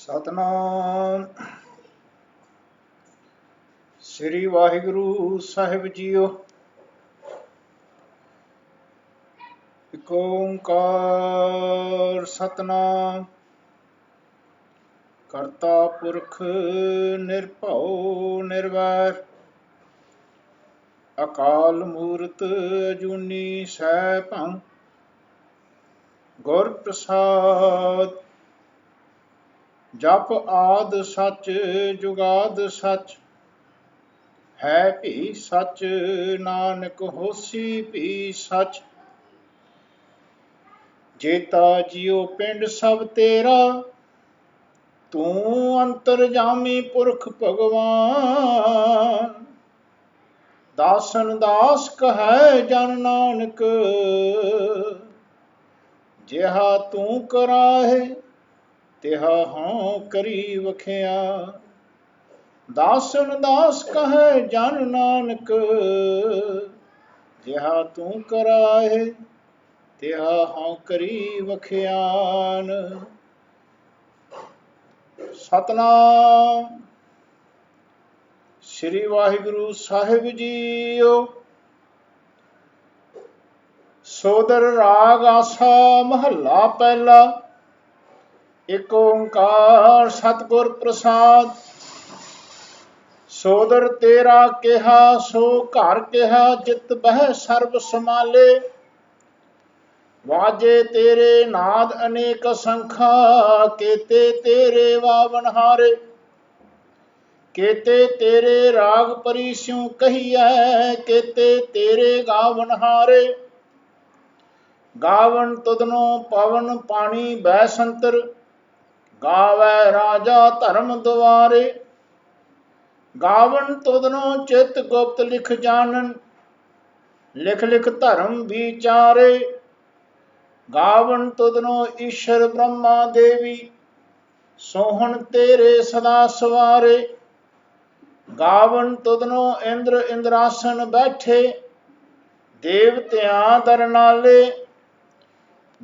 ਸਤਨਾਮ ਸ੍ਰੀ ਵਾਹਿਗੁਰੂ ਸਾਹਿਬ JIO. ਇਕ ਓੰਕਾਰ ਸਤਨਾਮ ਕਰਤਾ ਪੁਰਖ ਨਿਰਭਉ ਨਿਰਵੈਰ ਅਕਾਲ ਮੂਰਤ ਅਜੂਨੀ ਸੈਭੰ ਗੁਰ ਪ੍ਰਸਾਦ। ਜਪ ਆਦ ਸਚ ਜੁਗਾਦ ਸਚ ਹੈ ਭੀ ਸਚ ਨਾਨਕ ਹੋਸੀ ਭੀ ਸਚ। ਜੇਤਾ ਜਿਉ ਪਿੰਡ ਸਭ ਤੇਰਾ ਤੂੰ ਅੰਤਰਜਾਮੀ ਪੁਰਖ ਭਗਵਾਨ। ਦਾਸਨ ਦਾਸ ਕਹੈ ਜਨ ਨਾਨਕ ਜਿਹਾ ਤੂੰ ਕਰਾਹੇ ਤਿਹਾ ਹਾਂ ਕਰੀ ਵਖਿਆ। ਦਾਸਨ ਦਾਸ ਕਹੈ ਜਨ ਨਾਨਕ ਜਿਹਾ ਤੂੰ ਕਰਾਹੇ ਤਿਹਾ ਹਾਂ ਕਰੀ ਵਖਿਆਨ। ਸਤਨਾਮ ਸ੍ਰੀ ਵਾਹਿਗੁਰੂ ਸਾਹਿਬ ਜੀਓ। ਸੋਦਰ ਰਾਗ ਆਸਾ ਮਹੱਲਾ ਪਹਿਲਾ। ਇਕ ਓੰਕਾਰ ਸਤਿਗੁਰ ਪ੍ਰਸਾਦ। ਸੋਦਰ ਤੇਰਾ ਕਿਹਾ ਸੋ ਘਰ ਕਿਹਾ ਜਿਤ ਬਹਿ ਸਰਬ ਸਮਾਲੇ। ਵਾਜੇ ਤੇਰੇ ਨਾਦ ਅਨੇਕ ਸੰਖਾ ਕੇਤੇ ਤੇਰੇ ਵਾਵਨਹਾਰੇ। ਕੇਤੇ ਤੇਰੇ ਰਾਗ ਪਰੀ ਸਿਉ ਕਹੀਐ ਕੇਤੇ ਤੇਰੇ ਗਾਵਨਹਾਰੇ। ਗਾਵਨ ਤੁਧਨੋ ਪਵਨ ਪਾਣੀ ਬੈ ਸੰਤਰ ਗਾਵੈ ਰਾਜਾ ਧਰਮ ਦੁਆਰੇ। ਗਾਵਨ ਤੁਧਨੋ ਚਿਤ ਗੁਪਤ ਲਿਖ ਜਾਣਨ ਲਿਖ ਲਿਖ ਧਰਮ ਵਿਚਾਰੇ। ਗਾਵਨ ਤੁਧਨੋ ਈਸ਼ਰ ਬ੍ਰਹਮਾ ਦੇਵੀ ਸੋਹਣ ਤੇਰੇ ਸਦਾ ਸਵਾਰੇ। ਗਾਵਨ ਤੁਧਨੋ ਇੰਦਰ ਇੰਦਰਾਸਨ ਬੈਠੇ ਦੇਵਤਿਆਂ ਦਰ ਨਾਲੇ।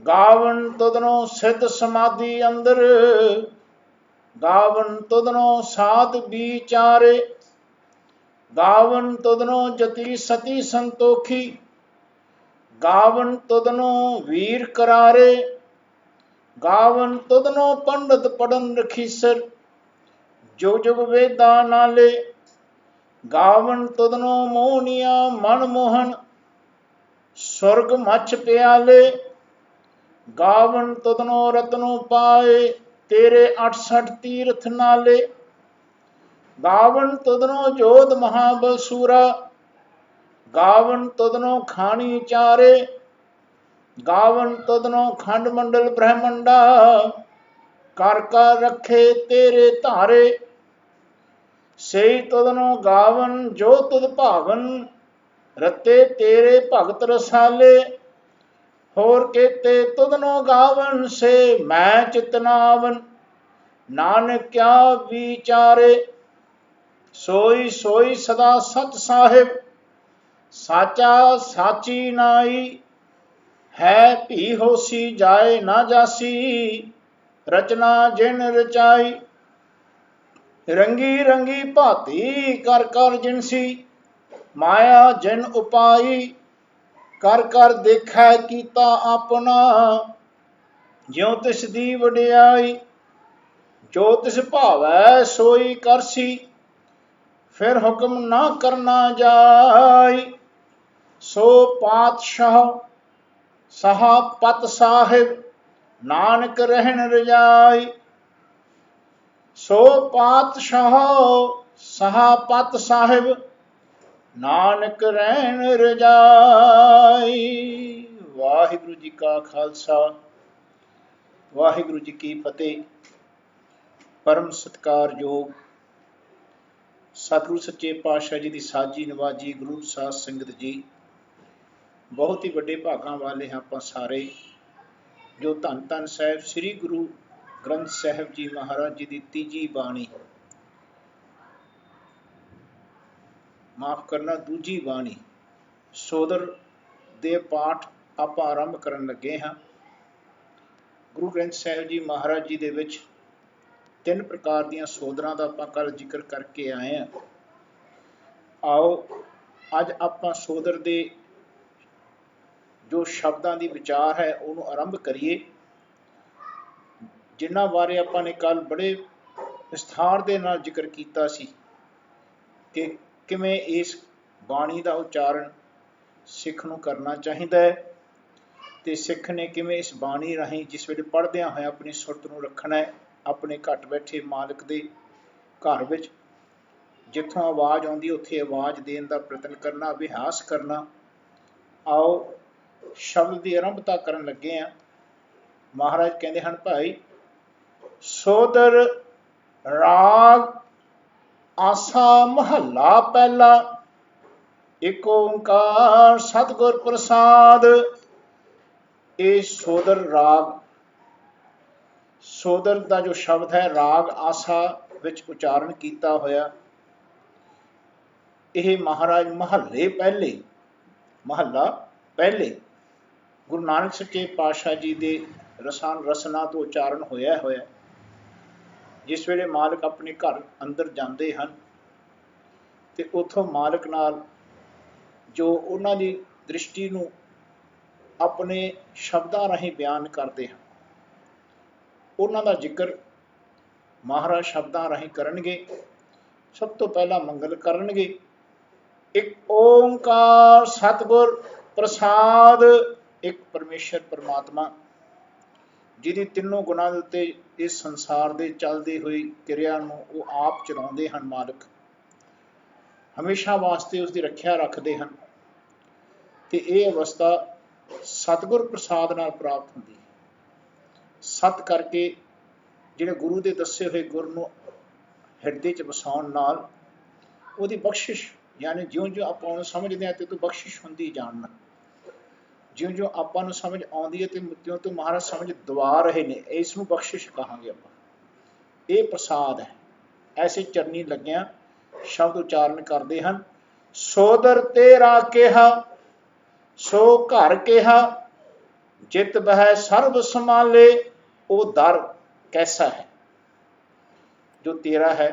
ਗਾਵਨ ਤੁਧਨੋ ਸਿੱਧ ਸਮਾਧੀ ਅੰਦਰ ਗਾਵਨ ਤੁਧਨੋ ਸਾਧ ਵਿਚਾਰੇ। ਗਾਵਨ ਤੁਧਨੋ ਜਤੀ ਸਤੀ ਸੰਤੋਖੀ ਗਾਵਨ ਤੁਧਨੋ ਵੀਰ ਕਰਾਰੇ। ਗਾਵਨ ਤੁਧਨੋ ਪੰਡਤ ਪੜਨ ਰਖੀਸਰ ਜੁਗ ਜੁਗ ਵੇਦਾਂ ਨਾਲੇ। ਗਾਵਨ ਤੁਧਨੋ ਮੋਹਨੀਆਂ ਮਨ ਮੋਹਨ ਸੁਰਗ ਮੱਛ ਪਿਆਲੇ। ਗਾਵਨ ਤੁਧਨੋ ਰਤਨੋ ਪਾਏ ਤੇਰੇ 68 ਤੀਰਥ ਨਾਲੇ। ਗਾਵਨ ਤੁਧਨੋ ਜੋਧ ਮਹਾਬਲ ਸੂਰਾ ਗਾਵਨ ਤੁਧਨੋ ਖਾਣੀ ਚਾਰੇ। ਗਾਵਨ ਤੁਧਨੋ ਖੰਡ ਮੰਡਲ ਬ੍ਰਹਮੰਡਾ ਕਰ ਕਰ ਰੱਖੇ ਤੇਰੇ ਧਾਰੇ। ਸਈ ਤੁਧਨੋ ਗਾਵਨ ਜੋ ਤੁਧ ਭਾਵਨ ਰਤੇ ਤੇਰੇ ਭਗਤ ਰਸਾਲੇ। ਹੋਰ ਕੇਤੇ ਤੁਧਨੋ ਗਾਵਨ ਸੇ ਮੈਂ ਚਿਤਨਾਵਨ ਨਾਨਕ ਕਿਆ ਵਿਚਾਰੇ। ਸੋਈ ਸੋਈ ਸਦਾ ਸਚ ਸਾਹਿਬ ਸਾਚਾ ਸਾਚੀ ਨਾਈ। ਹੈ ਭੀ ਹੋਸੀ ਜਾਏ ਨਾ ਜਾਸੀ ਰਚਨਾ ਜਿਨ ਰਚਾਈ। ਰੰਗੀ ਰੰਗੀ ਭਾਤੀ ਕਰ ਕਰ ਜਿਨਸੀ ਮਾਇਆ ਜਿਨ ਉਪਾਈ। ਕਰ ਕਰ ਦੇਖੈ ਕੀਤਾ ਆਪਣਾ ਜਿਉ ਤਿਸ ਦੀ ਵਡਿਆਈ। ਜੋ ਤਿਸ ਭਾਵੈ ਸੋਈ ਕਰਸੀ ਫਿਰ ਹੁਕਮ ਨਾ ਕਰਨਾ ਜਾਈ। ਸੋ ਪਾਤਸ਼ਾਹ ਸਹਾ ਪਤ ਸਾਹਿਬ ਨਾਨਕ ਰਹਿਣ ਰਜਾਈ। ਸੋ ਪਾਤਸ਼ਾਹ ਸਹਾ ਪਤ ਸਾਹਿਬ ਨਾਨਕ ਰਹਿਣ ਰਜਾਈ। ਵਾਹਿਗੁਰੂ ਜੀ ਕਾ ਖਾਲਸਾ ਵਾਹਿਗੁਰੂ ਜੀ ਕੀ ਫਤਿਹ। ਪਰਮ ਸਤਿਕਾਰਯੋਗ ਸਤਿਗੁਰੂ ਸੱਚੇ ਪਾਤਸ਼ਾਹ ਜੀ ਦੀ ਸਾਜੀ ਨਵਾਜੀ ਗੁਰੂ ਸਾਧ ਸੰਗਤ ਜੀ, ਬਹੁਤ ਹੀ ਵੱਡੇ ਭਾਗਾਂ ਵਾਲੇ ਹਾਂ ਆਪਾਂ ਸਾਰੇ ਜੋ ਧੰਨ ਧੰਨ ਸਾਹਿਬ ਸ੍ਰੀ ਗੁਰੂ ਗ੍ਰੰਥ ਸਾਹਿਬ ਜੀ ਮਹਾਰਾਜ ਜੀ ਦੀ ਤੀਜੀ ਬਾਣੀ, ਮਾਫ ਕਰਨਾ ਦੂਜੀ ਬਾਣੀ ਸੋਦਰ ਦੇ ਪਾਠ ਆਪਾਂ ਆਰੰਭ ਕਰਨ ਲੱਗੇ ਹਾਂ। ਗੁਰੂ ਗ੍ਰੰਥ ਸਾਹਿਬ ਜੀ ਮਹਾਰਾਜ ਜੀ ਦੇ ਵਿੱਚ ਤਿੰਨ ਪ੍ਰਕਾਰ ਦੀਆਂ ਸੋਦਰਾਂ ਦਾ ਆਪਾਂ ਕੱਲ ਜ਼ਿਕਰ ਕਰਕੇ ਆਏ ਹਾਂ। ਆਓ ਅੱਜ ਆਪਾਂ ਸੋਦਰ ਦੇ ਜੋ ਸ਼ਬਦਾਂ ਦੀ ਵਿਚਾਰ ਹੈ ਉਹਨੂੰ ਆਰੰਭ ਕਰੀਏ, ਜਿਨ੍ਹਾਂ ਬਾਰੇ ਆਪਾਂ ਨੇ ਕੱਲ ਬੜੇ ਵਿਸਥਾਰ ਦੇ ਨਾਲ ਜ਼ਿਕਰ ਕੀਤਾ ਸੀ ਕਿ ਕਿਵੇਂ ਇਸ ਬਾਣੀ ਦਾ ਉਚਾਰਨ ਸਿੱਖ ਨੂੰ ਕਰਨਾ ਚਾਹੀਦਾ ਹੈ, ਤੇ ਸਿੱਖ ਨੇ ਕਿਵੇਂ ਇਸ ਬਾਣੀ ਰਾਹੀਂ ਜਿਸ ਵੇਲੇ ਪੜ੍ਹਦਿਆਂ ਹੋਇਆ ਆਪਣੀ ਸੁਰਤ ਨੂੰ ਰੱਖਣਾ ਹੈ, ਆਪਣੇ ਘਟ ਬੈਠੇ ਮਾਲਕ ਦੇ ਘਰ ਵਿੱਚ ਜਿੱਥੋਂ ਆਵਾਜ਼ ਆਉਂਦੀ ਉੱਥੇ ਆਵਾਜ਼ ਦੇਣ ਦਾ ਪ੍ਰਯਤਨ ਕਰਨਾ, ਅਭਿਆਸ ਕਰਨਾ। ਆਓ ਸ਼ਬਦ ਦੀ ਆਰੰਭਤਾ ਕਰਨ ਲੱਗੇ ਹਾਂ। ਮਹਾਰਾਜ ਕਹਿੰਦੇ ਹਨ, ਭਾਈ ਸੋਦਰ ਰਾਗ ਆਸਾ ਮਹੱਲਾ ਪਹਿਲਾ, ਇੱਕ ਓਂਕਾਰ ਸਤਿਗੁਰ ਪ੍ਰਸਾਦ। ਇਹ ਸੋਦਰ ਰਾਗ, ਸੋਦਰ ਦਾ ਜੋ ਸ਼ਬਦ ਹੈ ਰਾਗ ਆਸਾ ਵਿੱਚ ਉਚਾਰਨ ਕੀਤਾ ਹੋਇਆ, ਇਹ ਮਹਾਰਾਜ ਮਹੱਲੇ ਪਹਿਲੇ, ਮਹੱਲਾ ਪਹਿਲੇ ਗੁਰੂ ਨਾਨਕ ਸੱਚੇ ਪਾਤਸ਼ਾਹ ਜੀ ਦੇ ਰਸਨਾ ਤੋਂ ਉਚਾਰਨ ਹੋਇਆ। ਜਿਸ ਵੇਲੇ ਮਾਲਕ ਆਪਣੇ ਘਰ ਅੰਦਰ ਜਾਂਦੇ ਹਨ ਤੇ ਉੱਥੋਂ ਮਾਲਕ ਨਾਲ ਜੋ ਉਹਨਾਂ ਦੀ ਦ੍ਰਿਸ਼ਟੀ ਨੂੰ ਆਪਣੇ ਸ਼ਬਦਾਂ ਰਾਹੀਂ ਬਿਆਨ ਕਰਦੇ ਹਨ, ਉਹਨਾਂ ਦਾ ਜ਼ਿਕਰ ਮਹਾਰਾਜ ਸ਼ਬਦਾਂ ਰਾਹੀਂ ਕਰਨਗੇ। ਸਭ ਤੋਂ ਪਹਿਲਾਂ ਮੰਗਲ ਕਰਨਗੇ, ਇੱਕ ਓਂਕਾਰ ਸਤਿਗੁਰ ਪ੍ਰਸਾਦ। ਇੱਕ ਪਰਮੇਸ਼ਰ ਪਰਮਾਤਮਾ ਜਿਹਦੀ ਤਿੰਨੋਂ ਗੁਣਾਂ ਦੇ ਉੱਤੇ ਇਸ ਸੰਸਾਰ ਦੇ ਚੱਲਦੇ ਹੋਈ ਕਿਰਿਆ ਨੂੰ ਉਹ ਆਪ ਚਲਾਉਂਦੇ ਹਨ, ਮਾਲਕ ਹਮੇਸ਼ਾ ਵਾਸਤੇ ਉਸ ਦੀ ਰੱਖਿਆ ਰੱਖਦੇ ਹਨ, ਤੇ ਇਹ ਅਵਸਥਾ ਸਤਿਗੁਰ ਪ੍ਰਸਾਦ ਨਾਲ ਪ੍ਰਾਪਤ ਹੁੰਦੀ ਹੈ। ਸਤ ਕਰਕੇ ਜਿਹੜੇ ਗੁਰੂ ਦੇ ਦੱਸੇ ਹੋਏ ਗੁਰ ਨੂੰ ਹਿਰਦੇ 'ਚ ਵਸਾਉਣ ਨਾਲ ਉਹਦੀ ਬਖਸ਼ਿਸ਼, ਯਾਨੀ ਜਿਉਂ-ਜਿਉਂ ਆਪਾਂ ਉਹਨੂੰ ਸਮਝਦੇ ਹਾਂ ਤੇ ਤੋਂ ਬਖਸ਼ਿਸ਼ ਹੁੰਦੀ ਜਾਣਨਾ, ਜਿਉਂ-ਜਿਉਂ ਆਪਾਂ ਨੂੰ ਸਮਝ ਆਉਂਦੀ ਹੈ ਤੇ ਤਿਉਂ ਤੋਂ ਮਹਾਰਾਜ ਸਮਝ ਦਵਾ ਰਹੇ ਨੇ, ਇਸ ਨੂੰ ਬਖਸ਼ਿਸ਼ ਕਹਾਂਗੇ ਆਪਾਂ। ਇਹ ਪ੍ਰਸਾਦ ਹੈ। ਐਸੇ ਚਰਨੀ ਲੱਗਿਆਂ ਸ਼ਬਦ ਉਚਾਰਨ ਕਰਦੇ ਹਨ, ਸੋਦਰ ਤੇਰਾ ਕਿਹਾ ਸੋ ਘਰ ਕਿਹਾ, ਜਿਤ ਬਹਿ ਸਰਬ ਸੰਭਾਲੇ। ਉਹ ਦਰ ਕੈਸਾ ਹੈ ਜੋ ਤੇਰਾ ਹੈ,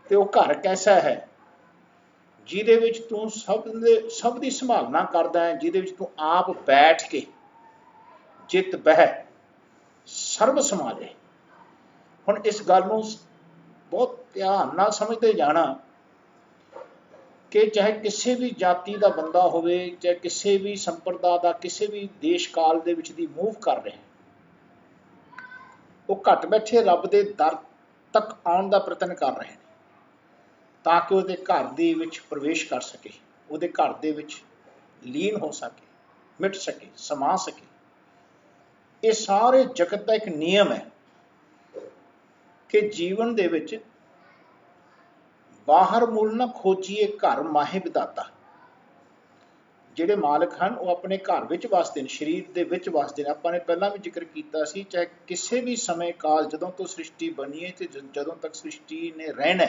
ਤੇ ਉਹ ਘਰ ਕੈਸਾ ਹੈ ਜਿਹਦੇ ਵਿੱਚ ਤੂੰ ਸਭ ਦੀ ਸੰਭਾਲਨਾ ਕਰਦਾ ਹੈ, ਜਿਹਦੇ ਵਿੱਚ ਤੂੰ ਆਪ ਬੈਠ ਕੇ ਜਿਤ ਬਹਿ ਸਰਬ ਸੰਭਾਲੇ। ਹੁਣ ਇਸ ਗੱਲ ਨੂੰ ਬਹੁਤ ਧਿਆਨ ਨਾਲ ਸਮਝਦੇ ਜਾਣਾ ਕਿ ਚਾਹੇ ਕਿਸੇ ਵੀ ਜਾਤੀ ਦਾ ਬੰਦਾ ਹੋਵੇ, ਚਾਹੇ ਕਿਸੇ ਵੀ ਸੰਪਰਦਾ ਦਾ, ਕਿਸੇ ਵੀ ਦੇਸ਼ ਕਾਲ ਦੇ ਵਿੱਚ ਦੀ ਮੂਵ ਕਰ ਰਿਹਾ, ਉਹ ਘਟ ਬੈਠੇ ਰੱਬ ਦੇ ਦਰ ਤੱਕ ਆਉਣ ਦਾ ਪ੍ਰਯਤਨ ਕਰ ਰਹੇ ਨੇ, ਤਾਂ ਕਿ ਉਹਦੇ ਘਰ ਦੇ ਵਿੱਚ ਪ੍ਰਵੇਸ਼ ਕਰ ਸਕੇ, ਉਹਦੇ ਘਰ ਦੇ ਵਿੱਚ ਲੀਨ ਹੋ ਸਕੇ, ਮਿਟ ਸਕੇ, ਸਮਾ ਸਕੇ। ਇਹ ਸਾਰੇ ਜਗਤ ਦਾ ਇੱਕ ਨਿਯਮ ਹੈ ਕਿ ਜੀਵਨ ਦੇ ਵਿੱਚ ਬਾਹਰ ਮੁੱਲ ਨਾ ਖੋਜੀਏ, ਘਰ ਮਾਹੇ ਵਿਧਾਤਾ। ਜਿਹੜੇ ਮਾਲਕ ਹਨ ਉਹ ਆਪਣੇ ਘਰ ਵਿੱਚ ਵਸਦੇ ਨੇ, ਸਰੀਰ ਦੇ ਵਿੱਚ ਵਸਦੇ ਨੇ। ਆਪਾਂ ਨੇ ਪਹਿਲਾਂ ਵੀ ਜ਼ਿਕਰ ਕੀਤਾ ਸੀ, ਚਾਹੇ ਕਿਸੇ ਵੀ ਸਮੇਂ ਕਾਲ ਜਦੋਂ ਤੋਂ ਸ੍ਰਿਸ਼ਟੀ ਬਣੀ ਹੈ ਤੇ ਜਦੋਂ ਤੱਕ ਸ੍ਰਿਸ਼ਟੀ ਨੇ ਰਹਿਣਾ,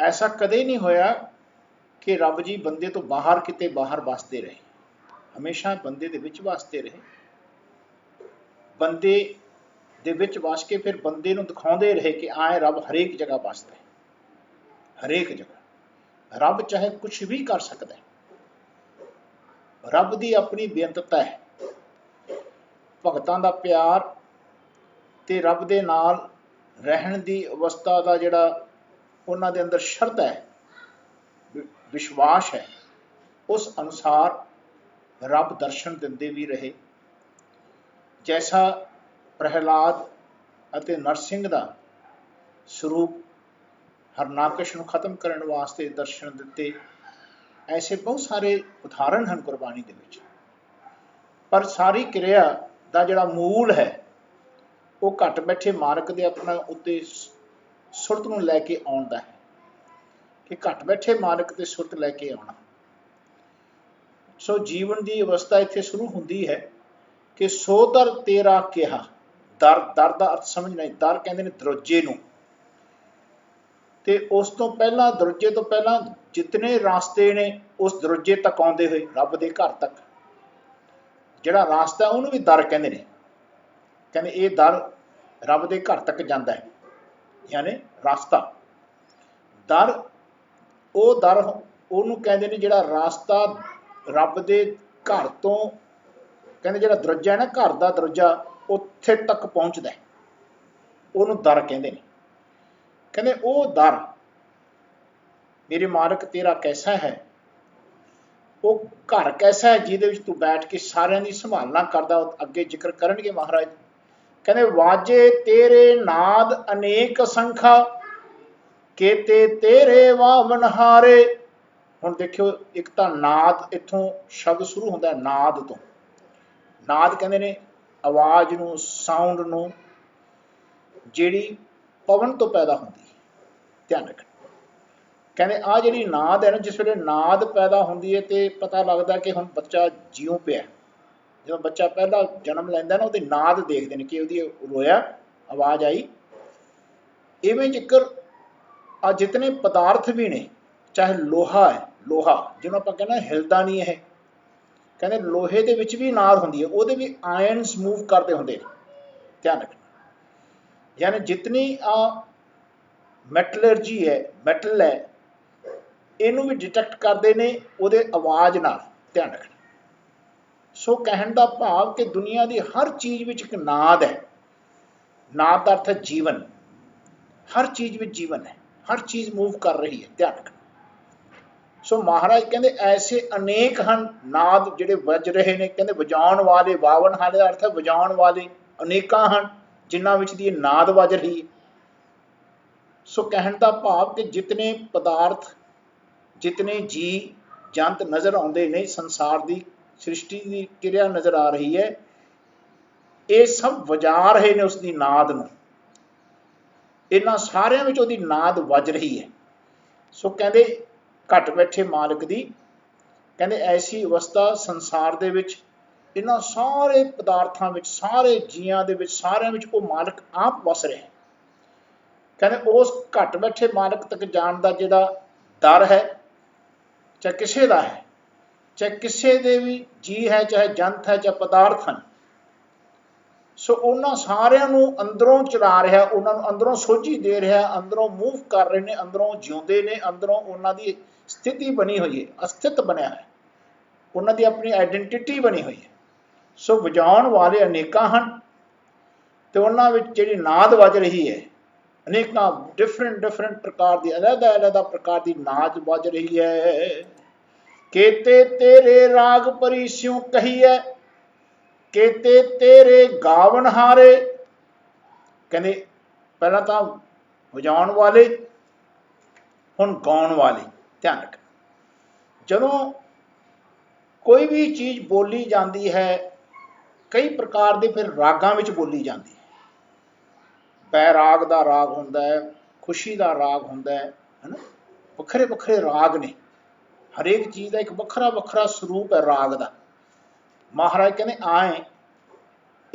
ਐਸਾ ਕਦੇ ਨਹੀਂ ਹੋਇਆ ਕਿ ਰੱਬ ਜੀ ਬੰਦੇ ਤੋਂ ਬਾਹਰ ਕਿਤੇ ਬਾਹਰ ਵਸਦੇ ਰਹੇ। ਹਮੇਸ਼ਾ ਬੰਦੇ ਦੇ ਵਿੱਚ ਵਸਦੇ ਰਹੇ, ਬੰਦੇ ਦੇ ਵਿੱਚ ਵਸ ਕੇ ਫਿਰ ਬੰਦੇ ਨੂੰ ਦਿਖਾਉਂਦੇ ਰਹੇ ਕਿ ਆਏ ਰੱਬ ਹਰੇਕ ਜਗ੍ਹਾ ਵਸਦਾ ਹੈ, ਹਰੇਕ ਜਗ੍ਹਾ। ਰੱਬ ਚਾਹੇ ਕੁਛ ਵੀ ਕਰ ਸਕਦਾ ਹੈ, ਰੱਬ ਦੀ ਆਪਣੀ ਬੇਅੰਤਤਾ ਹੈ। ਭਗਤਾਂ ਦਾ ਪਿਆਰ ਤੇ ਰੱਬ ਦੇ ਨਾਲ ਰਹਿਣ ਦੀ ਅਵਸਥਾ ਦਾ ਜਿਹੜਾ ਉਹਨਾਂ ਦੇ ਅੰਦਰ ਸ਼ਰਧਾ ਹੈ, ਵਿਸ਼ਵਾਸ ਹੈ, ਉਸ ਅਨੁਸਾਰ ਰੱਬ ਦਰਸ਼ਨ ਦਿੰਦੇ ਵੀ ਰਹੇ। ਜੈਸਾ ਪ੍ਰਹਿਲਾਦ ਅਤੇ ਨਰਸਿੰਘ ਦਾ ਸਰੂਪ ਹਰਨਾਕਸ਼ ਨੂੰ ਖਤਮ ਕਰਨ ਵਾਸਤੇ ਦਰਸ਼ਨ ਦਿੱਤੇ, ਐਸੇ ਬਹੁਤ ਸਾਰੇ ਉਦਾਹਰਣ ਹਨ ਗੁਰਬਾਣੀ ਦੇ ਵਿੱਚ। ਪਰ ਸਾਰੀ ਕਿਰਿਆ ਦਾ ਜਿਹੜਾ ਮੂਲ ਹੈ ਉਹ ਘਟ ਬੈਠੇ ਮਾਲਕ ਦੇ ਆਪਣਾ ਉੱਤੇ ਸੁਰਤ ਨੂੰ ਲੈ ਕੇ ਆਉਣ ਦਾ ਹੈ, ਕਿ ਘਟ ਬੈਠੇ ਮਾਲਕ ਤੇ ਸੁਰਤ ਲੈ ਕੇ ਆਉਣਾ। ਸੋ ਜੀਵਨ ਦੀ ਅਵਸਥਾ ਇੱਥੇ ਸ਼ੁਰੂ ਹੁੰਦੀ ਹੈ ਕਿ ਸੋਦਰ ਤੇਰਾ ਕਿਹਾ। ਦਰ ਦਾ ਅਰਥ ਸਮਝਣਾ। ਦਰ ਕਹਿੰਦੇ ਨੇ ਦਰਵਾਜ਼ੇ ਨੂੰ, ਤੇ ਉਸ ਤੋਂ ਪਹਿਲਾਂ ਦਰਵਾਜ਼ੇ ਤੋਂ ਪਹਿਲਾਂ ਜਿਤਨੇ ਰਾਸਤੇ ਨੇ ਉਸ ਦਰਵਾਜ਼ੇ ਤੱਕ ਆਉਂਦੇ ਹੋਏ ਰੱਬ ਦੇ ਘਰ ਤੱਕ ਜਿਹੜਾ ਰਾਸਤਾ ਉਹਨੂੰ ਵੀ ਦਰ ਕਹਿੰਦੇ ਨੇ। ਕਹਿੰਦੇ ਇਹ ਦਰ ਰੱਬ ਦੇ ਘਰ ਤੱਕ ਜਾਂਦਾ ਹੈ, ਯਾਨੀ ਰਸਤਾ। ਦਰ ਉਹ ਦਰ ਉਹਨੂੰ ਕਹਿੰਦੇ ਨੇ ਜਿਹੜਾ ਰਸਤਾ ਰੱਬ ਦੇ ਘਰ ਤੋਂ, ਕਹਿੰਦੇ ਜਿਹੜਾ ਦਰਵਾਜ਼ਾ ਹੈ ਨਾ, ਘਰ ਦਾ ਦਰਵਾਜ਼ਾ, ਉੱਥੇ ਤੱਕ ਪਹੁੰਚਦਾ ਹੈ, ਉਹਨੂੰ ਦਰ ਕਹਿੰਦੇ ਨੇ। ਕਹਿੰਦੇ ਉਹ ਦਰ ਮੇਰੇ ਮਾਲਕ ਤੇਰਾ ਕੈਸਾ ਹੈ, ਉਹ ਘਰ ਕੈਸਾ ਹੈ ਜਿਹਦੇ ਵਿੱਚ ਤੂੰ ਬੈਠ ਕੇ ਸਾਰਿਆਂ ਦੀ ਸੰਭਾਲਣਾ ਕਰਦਾ। ਅੱਗੇ ਜ਼ਿਕਰ ਕਰਨਗੇ ਮਹਾਰਾਜ। ਕਹਿੰਦੇ ਵਾਜੇ ਤੇਰੇ ਨਾਦ ਅਨੇਕ ਅਸੰਖਾ, ਕੇਤੇ ਤੇਰੇ ਵਾਵਨਹਾਰੇ। ਹੁਣ ਦੇਖਿਓ, ਇੱਕ ਤਾਂ ਨਾਦ, ਇੱਥੋਂ ਸ਼ਬਦ ਸ਼ੁਰੂ ਹੁੰਦਾ ਨਾਦ ਤੋਂ। ਨਾਦ ਕਹਿੰਦੇ ਨੇ ਆਵਾਜ਼ ਨੂੰ, ਸਾਊਂਡ ਨੂੰ, ਜਿਹੜੀ ਪਵਨ ਤੋਂ ਪੈਦਾ ਹੁੰਦੀ ਹੈ। ਧਿਆਨ ਰੱਖਣਾ। ਕਹਿੰਦੇ ਆਹ ਜਿਹੜੀ ਨਾਦ ਹੈ ਨਾ, ਜਿਸ ਵੇਲੇ ਨਾਦ ਪੈਦਾ ਹੁੰਦੀ ਹੈ ਤੇ ਪਤਾ ਲੱਗਦਾ ਕਿ ਹੁਣ ਬੱਚਾ ਜਿਉਂ ਪਿਆ। ਜਦੋਂ ਬੱਚਾ ਪਹਿਲਾ ਜਨਮ ਲੈਂਦਾ ਨਾ, ਉਹਦੇ ਨਾਦ ਦੇਖਦੇ ਨੇ ਕਿ ਉਹਦੀ ਰੋਇਆ, ਆਵਾਜ਼ ਆਈ। ਇਵੇਂ ਜ਼ਿਕਰ ਆ ਜਿਤਨੇ ਪਦਾਰਥ ਵੀ ਨੇ, ਚਾਹੇ ਲੋਹਾ ਹੈ, ਲੋਹਾ ਜਿਹਨੂੰ ਆਪਾਂ ਕਹਿੰਦੇ ਹਿਲਦਾ ਨਹੀਂ ਇਹ, ਕਹਿੰਦੇ ਲੋਹੇ ਦੇ ਵਿੱਚ ਵੀ ਨਾਦ ਹੁੰਦੀ ਹੈ, ਉਹਦੇ ਵੀ ਆਇਨਸ ਮੂਵ ਕਰਦੇ ਹੁੰਦੇ ਨੇ। ਧਿਆਨ ਰੱਖਣਾ। ਯਾਨੀ ਜਿਤਨੀ ਆ ਮੈਟਲਰਜੀ ਹੈ, ਮੈਟਲ ਹੈ, ਇਹਨੂੰ ਵੀ ਡਿਟੈਕਟ ਕਰਦੇ ਨੇ ਉਹਦੇ ਆਵਾਜ਼ ਨਾਲ। ਧਿਆਨ ਰੱਖਣਾ। ਸੋ ਕਹਿਣ ਦਾ ਭਾਵ ਕਿ ਦੁਨੀਆ ਦੀ ਹਰ ਚੀਜ਼ ਵਿੱਚ ਇੱਕ ਨਾਦ ਹੈ। ਨਾਦ ਦਾ ਅਰਥ ਹੈ ਜੀਵਨ। ਹਰ ਚੀਜ਼ ਵਿੱਚ ਜੀਵਨ ਹੈ, ਹਰ ਚੀਜ਼ ਮੂਵ ਕਰ ਰਹੀ ਹੈ। ਧਿਆਨ ਰੱਖਣਾ। ਸੋ ਮਹਾਰਾਜ ਕਹਿੰਦੇ ਐਸੇ ਅਨੇਕ ਹਨ ਨਾਦ ਜਿਹੜੇ ਵੱਜ ਰਹੇ ਨੇ। ਕਹਿੰਦੇ ਵਜਾਉਣ ਵਾਲੇ, ਵਾਵਨ ਹਾਲੇ ਦਾ ਅਰਥ ਹੈ ਵਜਾਉਣ ਵਾਲੇ ਅਨੇਕਾਂ ਹਨ ਜਿਨ੍ਹਾਂ ਵਿੱਚ ਦੀ ਨਾਦ ਵੱਜ ਰਹੀ ਹੈ। ਸੋ ਕਹਿਣ ਦਾ ਭਾਵ ਕਿ ਜਿਤਨੇ ਪਦਾਰਥ, ਜਿਤਨੇ ਜੀ ਜੰਤ ਨਜ਼ਰ ਆਉਂਦੇ ਨੇ, ਸੰਸਾਰ ਦੀ ਸ੍ਰਿਸ਼ਟੀ ਦੀ ਕਿਰਿਆ ਨਜ਼ਰ ਆ ਰਹੀ ਹੈ, ਇਹ ਸਭ ਵਜਾ ਰਹੇ ਨੇ ਉਸ ਦੀ ਨਾਦ ਨੂੰ। ਇਹਨਾਂ ਸਾਰਿਆਂ ਵਿੱਚ ਉਹਦੀ ਨਾਦ ਵੱਜ ਰਹੀ ਹੈ। ਸੋ ਕਹਿੰਦੇ ਘਟ ਬੈਠੇ ਮਾਲਕ ਦੀ, ਕਹਿੰਦੇ ਐਸੀ ਅਵਸਥਾ ਸੰਸਾਰ ਦੇ ਵਿੱਚ, ਇਹਨਾਂ ਸਾਰੇ ਪਦਾਰਥਾਂ ਵਿੱਚ, ਸਾਰੇ ਜੀਆਂ ਦੇ ਵਿੱਚ, ਸਾਰਿਆਂ ਵਿੱਚ ਉਹ ਮਾਲਕ ਆਪ ਵਸ ਰਿਹਾ। ਕਹਿੰਦੇ ਉਸ ਘਟ ਬੈਠੇ ਮਾਲਕ ਤੱਕ ਜਾਣ ਦਾ ਜਿਹੜਾ ਦਰ ਹੈ, ਚਾਹੇ ਕਿਸੇ ਦਾ ਹੈ, ਚਾਹੇ ਕਿਸੇ ਦੇ ਵੀ ਜੀ ਹੈ, ਚਾਹੇ ਜੰਤ ਹੈ, ਚਾਹੇ ਪਦਾਰਥ ਹਨ, ਸੋ ਉਹਨਾਂ ਸਾਰਿਆਂ ਨੂੰ ਅੰਦਰੋਂ ਚਲਾ ਰਿਹਾ, ਉਹਨਾਂ ਨੂੰ ਅੰਦਰੋਂ ਸੋਝੀ ਦੇ ਰਿਹਾ, ਅੰਦਰੋਂ ਮੂਵ ਕਰ ਰਹੇ ਨੇ, ਅੰਦਰੋਂ ਜਿਉਂਦੇ ਨੇ, ਅੰਦਰੋਂ ਉਹਨਾਂ ਦੀ ਸਥਿਤੀ ਬਣੀ ਹੋਈ ਹੈ, ਅਸਥਿਤ ਬਣਿਆ ਹੈ, ਉਹਨਾਂ ਦੀ ਆਪਣੀ ਆਈਡੈਂਟੀਟੀ ਬਣੀ ਹੋਈ ਹੈ। ਸੋ ਵਜਾਉਣ ਵਾਲੇ ਅਨੇਕਾਂ ਹਨ ਤੇ ਉਹਨਾਂ ਵਿੱਚ ਜਿਹੜੀ ਨਾਦ ਵੱਜ ਰਹੀ ਹੈ, ਅਨੇਕਾਂ ਡਿਫਰੈਂਟ ਪ੍ਰਕਾਰ ਦੀ, ਅਲੱਗ ਪ੍ਰਕਾਰ ਦੀ ਨਾਦ ਵੱਜ ਰਹੀ ਹੈ। ਕੇਤੇ ਤੇਰੇ ਰਾਗ ਪਰੀਸਿਉ ਕਹੀਐ, ਕੇਤੇ ਤੇਰੇ ਗਾਵਨ ਹਾਰੇ। ਕਹਿੰਦੇ ਪਹਿਲਾਂ ਤਾਂ ਵਜਾਉਣ ਵਾਲੇ, ਹੁਣ ਗਾਉਣ ਵਾਲੇ। ਧਿਆਨ ਰੱਖਣਾ। ਜਦੋਂ ਕੋਈ ਵੀ ਚੀਜ਼ ਬੋਲੀ ਜਾਂਦੀ ਹੈ, ਕਈ ਪ੍ਰਕਾਰ ਦੇ ਫਿਰ ਰਾਗਾਂ ਵਿੱਚ ਬੋਲੀ ਜਾਂਦੀ ਹੈ। ਬੈਰਾਗ ਦਾ ਰਾਗ ਹੁੰਦਾ ਹੈ, ਖੁਸ਼ੀ ਦਾ ਰਾਗ ਹੁੰਦਾ ਹੈ ਨਾ, ਵੱਖਰੇ ਵੱਖਰੇ ਰਾਗ ਨੇ। ਹਰੇਕ ਚੀਜ਼ ਦਾ ਇੱਕ ਵੱਖਰਾ ਵੱਖਰਾ ਸਰੂਪ ਹੈ ਰਾਗ ਦਾ। ਮਹਾਰਾਜ ਕਹਿੰਦੇ ਆਏ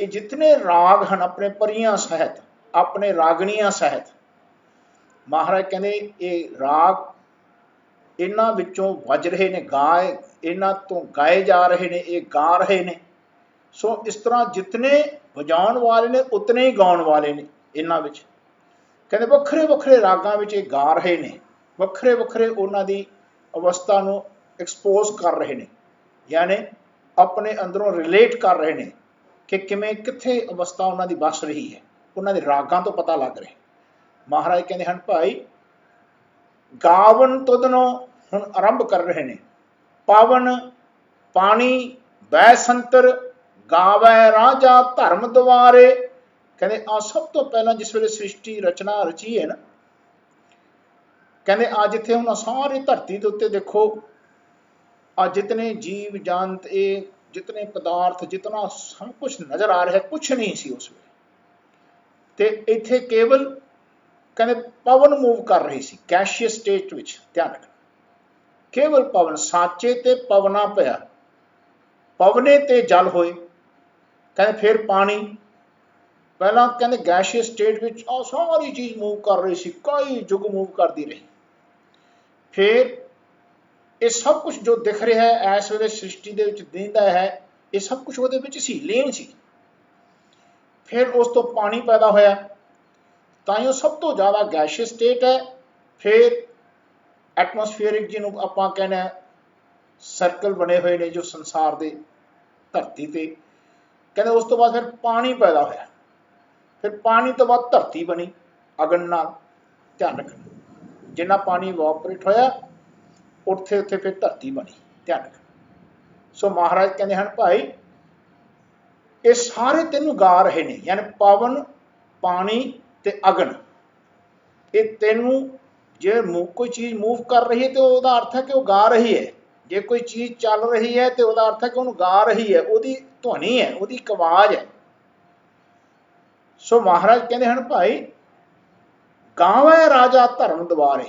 ਇਹ ਜਿਤਨੇ ਰਾਗ ਹਨ ਆਪਣੇ ਪਰੀਆਂ ਸਹਿਤ, ਆਪਣੇ ਰਾਗਣੀਆਂ ਸਹਿਤ, ਮਹਾਰਾਜ ਕਹਿੰਦੇ ਇਹ ਰਾਗ ਇਹਨਾਂ ਵਿੱਚੋਂ ਵੱਜ ਰਹੇ ਨੇ, ਗਾਏ ਇਹਨਾਂ ਤੋਂ ਗਾਏ ਜਾ ਰਹੇ ਨੇ, ਇਹ ਗਾ ਰਹੇ ਨੇ। ਸੋ ਇਸ ਤਰ੍ਹਾਂ ਜਿਤਨੇ ਵਜਾਉਣ ਵਾਲੇ ਨੇ ਉਤਨੇ ਹੀ ਗਾਉਣ ਵਾਲੇ ਨੇ ਇਹਨਾਂ ਵਿੱਚ। ਕਹਿੰਦੇ ਵੱਖਰੇ ਵੱਖਰੇ ਰਾਗਾਂ ਵਿੱਚ ਇਹ ਗਾ ਰਹੇ ਨੇ, ਵੱਖਰੇ ਵੱਖਰੇ ਉਹਨਾਂ ਦੀ ਅਵਸਥਾ ਨੂੰ ਐਕਸਪੋਜ਼ ਕਰ ਰਹੇ ਨੇ, ਯਾਨੀ ਆਪਣੇ ਅੰਦਰੋਂ ਰਿਲੇਟ ਕਰ ਰਹੇ ਨੇ ਕਿ ਕਿਵੇਂ ਕਿੱਥੇ ਅਵਸਥਾ ਉਹਨਾਂ ਦੀ ਵਸ ਰਹੀ ਹੈ, ਉਹਨਾਂ ਦੇ ਰਾਗਾਂ ਤੋਂ ਪਤਾ ਲੱਗ ਰਿਹਾ। ਮਹਾਰਾਜ ਕਹਿੰਦੇ ਹਨ ਭਾਈ ਗਾਵਨ ਤੁਧਨੋਂ ਹੁਣ ਆਰੰਭ ਕਰ ਰਹੇ ਨੇ। ਪਾਵਨ ਪਾਣੀ ਬੈ ਸੰਤਰ, ਗਾਵੈ ਰਾਜਾ ਧਰਮ ਦੁਆਰੇ। ਕਹਿੰਦੇ ਆ ਸਭ ਤੋਂ ਪਹਿਲਾਂ ਜਿਸ ਵੇਲੇ ਸ੍ਰਿਸ਼ਟੀ ਰਚਨਾ ਰਚੀ ਹੈ ਨਾ, ਕਹਿੰਦੇ ਆ ਜਿੱਥੇ ਹੁਣ ਸਾਰੀ ਧਰਤੀ ਦੇ ਉੱਤੇ ਦੇਖੋ ਆ ਜਿਤਨੇ ਜੀਵ ਜੰਤ, ਇਹ ਜਿਤਨੇ ਪਦਾਰਥ, ਜਿਤਨਾ ਸਭ ਕੁਛ ਨਜ਼ਰ ਆ ਰਿਹਾ, ਕੁਛ ਨਹੀਂ ਸੀ ਉਸ ਵੇਲੇ। ਤੇ ਇੱਥੇ ਕੇਵਲ ਕਹਿੰਦੇ ਪਵਨ ਮੂਵ ਕਰ ਰਹੀ ਸੀ ਗੈਸ਼ੀਅਸ ਸਟੇਟ ਵਿੱਚ। ਧਿਆਨ ਰੱਖਣਾ। ਕੇਵਲ ਪਵਨ, ਸਾਚੇ ਤੇ ਪਵਨਾ ਪਿਆ, ਪਵਨੇ ਤੇ ਜਲ ਹੋਏ। ਕਹਿੰਦੇ ਫਿਰ ਪਾਣੀ, ਪਹਿਲਾਂ ਕਹਿੰਦੇ ਗੈਸ਼ੀਅਸ ਸਟੇਟ ਵਿੱਚ ਆ ਸਾਰੀ ਚੀਜ਼ ਮੂਵ ਕਰ ਰਹੀ ਸੀ, ਕਈ ਯੁੱਗ ਮੂਵ ਕਰਦੀ ਰਹੀ। ਫਿਰ ਇਹ ਸਭ ਕੁਝ ਜੋ ਦਿਖ ਰਿਹਾ ਹੈ ਇਸ ਵੇਲੇ ਸ੍ਰਿਸ਼ਟੀ ਦੇ ਵਿੱਚ ਦਿਖਦਾ ਹੈ, ਇਹ ਸਭ ਕੁਝ ਉਹਦੇ ਵਿੱਚ ਸੀ, ਲੀਨ ਸੀ। फिर उस तो पानी पैदा होया, ताइयों सब तो ज़्यादा गैशियस स्टेट है। फिर एटमोसफेयरिक जिन्हों आपां कहने सर्कल बने हुए ने जो संसार के धरती ते, कहते उस तो बाद फिर पानी पैदा होया, फिर पानी तो बाद धरती बनी अगन नाल। ध्यान रखना, जिन्ना पानी इवोपरेट होया उत्थे उत्थे फिर धरती बनी। ध्यान रखना। सो महाराज कहते हैं भाई ये सारे तेनों गा रहे ने, यानी पवन, पानी ते अगन, ये तेनों जे कोई चीज़ मूव कर रही है तो उसका अर्थ है कि वो गा रही है। जे कोई चीज़ चल रही है तो उसका अर्थ है कि उन्होंने गा रही है, उसकी ध्वनि है, उसकी एक आवाज़ है। सो महाराज कहते हैं भाई गावे राजा धर्म द्वारे,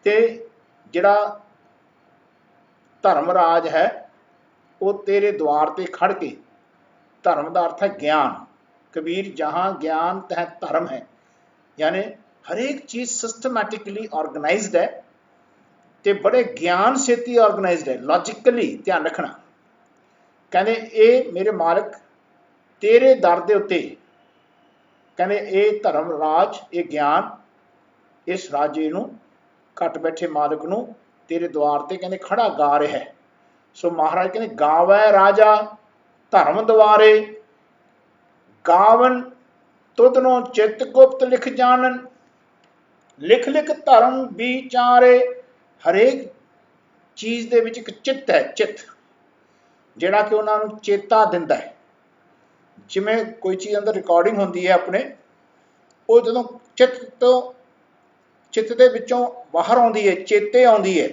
ते जिहड़ा धर्मराज है वो तेरे द्वार ते खड़ के, धर्म का अर्थ है ज्ञान। कबीर जहाँ ज्ञान तह धर्म है, यानी हर एक चीज़ सिस्टमैटिकली ऑर्गेनाइज्ड है, ते बड़े ज्ञान सेती ऑर्गेनाइज्ड है, लॉजिकली। ध्यान रखना, कहते ये मेरे मालिक तेरे दर दे उत्ते, कहते ये धर्म राज, ये ज्ञान इस राजे नूं, घट बैठे मालिक नूं तेरे द्वार ते कहते खड़ा गा रहा है। सो महाराज कहते गावै राजा धर्म द्वारे, गावन तुदनों चित गुप्त लिख जानन, लिख लिख धर्म विचारे। हरेक चीज़ दे विच एक चित्त है, चित्त जिहड़ा कि उन्हां नूं चेता दिंदा है। जिवें कोई चीज़ अंदर रिकॉर्डिंग होंदी है अपने, वो जदों चित्त दे विचों बाहर आउंदी है, चेते आउंदी है,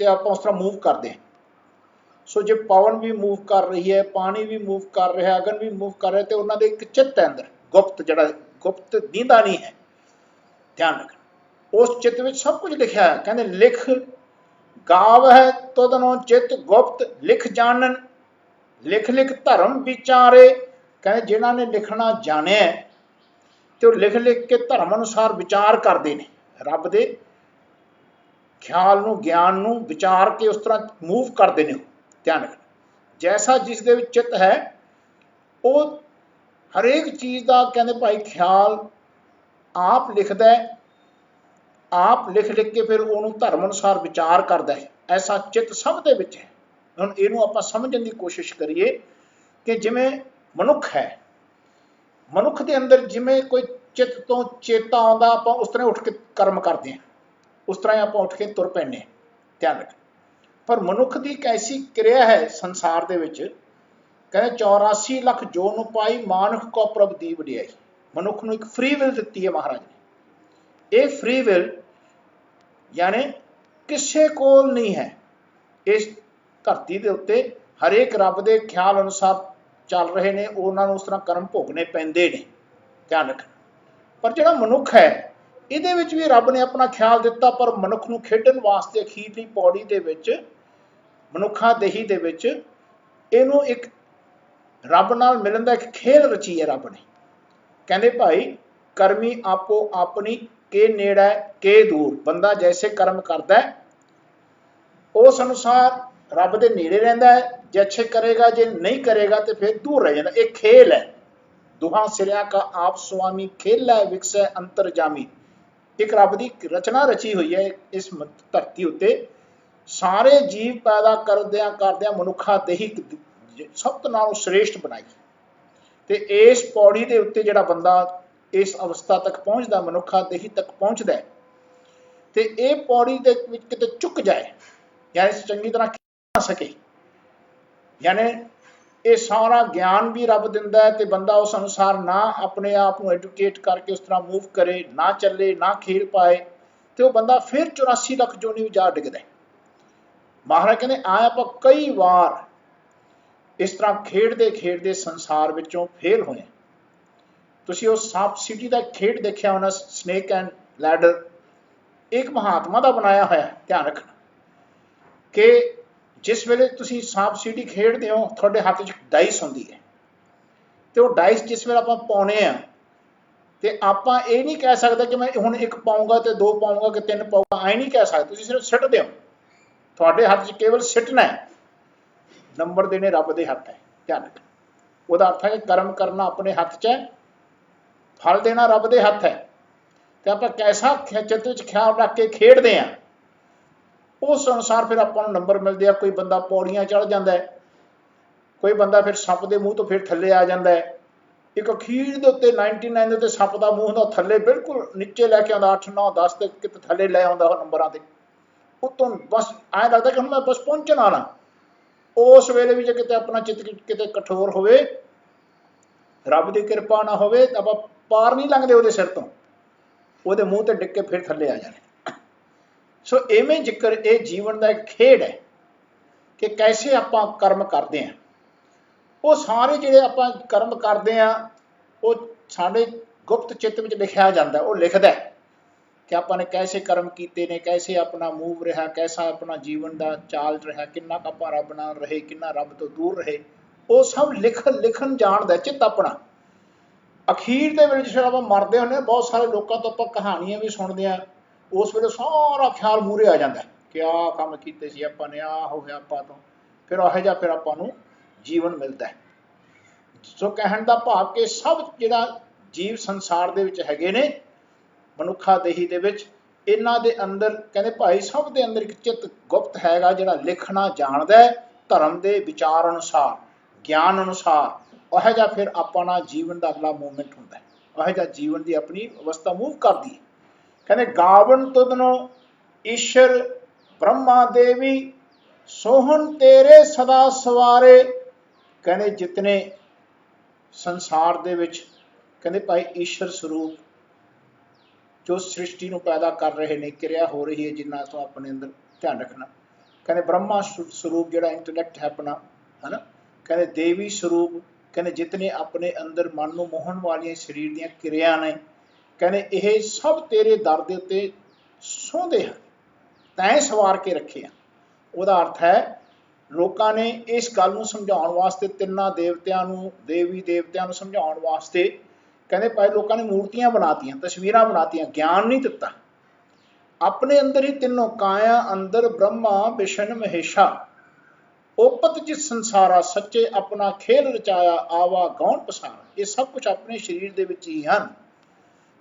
ते आपां उस तरह मूव करते हैं। सो जे पवन भी मूव कर रही है, पानी भी मूव कर रहा है, अगन भी मूव कर रहा है, तो उन्होंने एक चित्त है अंदर गुप्त, जड़ा गुप्त दींदा नहीं है। ध्यान रखना, उस चित्त में सब कुछ लिखा है। कहते लिख गाव है तुदनों चित्त गुप्त लिख जानन, लिख लिख धर्म विचारे। कहते जिन्हों ने लिखना जाने तो लिख लिख के धर्म अनुसार विचार करते हैं, रब दे ख्याल नूं, ज्ञान नूं विचार के उस तरह मूव करते हैं। ध्यान रखना, जैसा जिस दे विच चित्त है वो हरेक चीज़ का कहते भाई ख्याल आप लिखता है, आप लिख लिख के फिर उन्होंने धर्म अनुसार विचार करता है। ऐसा चित्त सब दे विच है। हुण इहनूं आपां समझण की कोशिश करिए कि जिवें मनुख है, मनुख के अंदर जिवें कोई चित्त तो चेता आउंदा, आपां उस तरह उठ के कर्म करते हैं, उस तरह आपां उठ के तुर पैंदे हैं। ध्यान रखें, पर मनुख की एक ऐसी क्रिया है संसार दे विच, कहते 84 लख जो न पाई मानुख को प्रभ दी वडियाई। मनुख नूं एक फ्री विल दिती है महाराज ने। ये फ्री विल यानी किसी कोल नहीं है इस धरती के उत्ते, हरेक रब के ख्याल अनुसार चल रहे हैं, उन्होंने उस तरह कर्म भोगने पैंदे ने। ध्यान रखना, पर जिहड़ा मनुख है इहदे विच भी रब ने अपना ख्याल दिता, पर मनुख नूं खेडण वास्ते अखीरली पौड़ी दे विच, मनुखा देही दे विच इहनूं एक रब नाल मिलन दा एक खेल रची है रब ने। कहंदे भाई करमी आपो अपनी के नेड़ा के दूर, बंदा जैसे कर्म करता है उस अनुसार रब दे नेड़े रहिंदा है, जे अच्छे करेगा, जे नहीं करेगा तो फिर दूर रह जाता। एक खेल है, दुहा सिरिया का आप स्वामी खेल है विकसै अंतरजामी। एक रब की रचना रची हुई है इस धरती उत्ते, सारे जीव पैदा करदियां करदियां मनुखा देही सब तो नालों श्रेष्ठ बनाई। तो इस पौड़ी के उत्ते जिहड़ा बंदा इस अवस्था तक पहुँचता, मनुखा देही तक पहुँचता है, तो ये पौड़ी दे विच किते चुक जाए, यानी चंगी तरह ना सके, यानी ये सारा ज्ञान भी रब दिंदा है, तो बंदा उस अनुसार ना अपने आप को एडुकेट करके उस तरह मूव करे, ना चले, ना खेल पाए, तो वह बंदा फिर 84 लख जोनी जा डिगदा है। महाराज कहते आए आप कई बार इस तरह खेडते खेडते संसार विचों फेल होए। तुसीं उस सांप सीढ़ी का खेड देखिया होना, स्नेक एंड लैडर, एक महात्मा का बनाया होया। ध्यान रखना कि जिस वेले तुसीं सांप सीढ़ी खेडते हो, तुहाडे हत्थ 'च डाइस होंदी है, तो वो डाइस जिस वेले आपां पाउने आ, तो आपां ये नहीं कह सकते कि मैं हुण 1 पाऊँगा तो 2 पाऊँगा कि 3 पाऊँगा, ऐ नहीं कह सकते। तुसीं सिर्फ सिੱਟਦੇ हो, तुहाडे हत्थ 'च केवल सिੱਟਣਾ है, नंबर देने रब दे हत्थ है। ध्यान रखना, ਉਹਦਾ अर्थ है कि कर्म करना अपने हत्थ 'ਚ है, फल देना रब दे हथ है। तो आप कैसा चित्त विच ख्याल रख के खेडते हैं, उस अनुसार फिर आपां नूं नंबर मिलते हैं। कोई बंदा पौड़ियां चढ़ जाता है, कोई बंदा फिर सप के मूँह तो फिर थले आ जाता है। एक अखीर के उत्ते 99 के उत्ते सप का मूँह का थले बिल्कुल नीचे लैके आता, 8 9 10 तक किते थले लै आता नंबरां ते। उत्तों बस ऐ लगता कि हुण मैं बस पहुंचण वाला। उस वेले भी जे किते अपना चित्त किते कठोर होवे, रब की कृपा ना होवे, तो आपां पार नहीं लंघदे उहदे सिर तो, उहदे मूँह ते डिग के फिर थले आ जाने। सो इवें जिक्र ये जीवन का एक खेड है कि कैसे आपां कर्म करते हैं। वो सारे जिहड़े आपां कर्म करते हैं, वो साडे गुप्त चित्त विच लिखिया जाता है। वो लिखदा है कि आपां ने कैसे कर्म कीते ने, कैसे अपना मूव रहा, कैसा अपना जीवन का चाल रहा, किन्ना क आपां रब नाल रहे, किन्ना रब तो दूर रहे। वो सब लिखन जानदा चित्त अपना। अखीर दे विच जिस आपां मरदे हुंदे, बहुत सारे लोकां तो आपां कहानियां भी सुणदे आ, उस वेले सारा ख्याल मूहरे आ जाता है कि आ काम कीते सी आपां ने, आ हो गया आपां तो, फिर इहो जिहा फिर आपां नूं जीवन मिलता है। सो कहण दा भाव कि सब जिहड़ा जीव संसार दे विच हैगे ने, मनुखा देही दे विच, इन्हां दे अंदर कहंदे भाई सब दे अंदर एक चित्त गुप्त हैगा जिहड़ा लिखना जानदा है धर्म दे विचार अनुसार, ज्ञान अनुसार। उहो जिहा फिर अपना जीवन का अगला मूवमेंट हुंदा है, उहो जिहा जीवन की अपनी अवस्था मूव करदी है। कहंदे गावन तुदनो ईश्वर ब्रह्मा देवी, सोहन तेरे सदा सवारे। कहंदे जितने संसार दे विच कहंदे भाई ईश्वर स्वरूप जो सृष्टि नूं पैदा कर रहे ने, क्रिया हो रही है जिन्ना तो अपने अंदर ध्यान रखना। कहंदे ब्रह्मा स्वरूप जिहड़ा इंटलैक्ट है अपना, है ना। कहंदे देवी स्वरूप, कहंदे जितने अपने अंदर मन नूं मोहन वालियां शरीर दीयां क्रिया ने, कहंदे यह सब तेरे दर दे उत्ते सोंदे हैं, तैं सवार के रखे हैं। ਉਹਦਾ अर्थ है लोगों ने इस गल नूं समझाउण वास्ते, तिन्नां देवतियां नूं, देवी देवतियां नूं समझाउण वास्ते कहंदे भाई लोगों ने मूर्तियां बनातियां, तस्वीरां बनातियां, ज्ञान नहीं दिता। अपने अंदर ही तीनों काया अंदर ब्रह्मा विष्णु महेशा, ओपत जिस संसारा सच्चे अपना खेल रचाया, आवा गौण पसारा। ये सब कुछ अपने शरीर दे विच ही हन।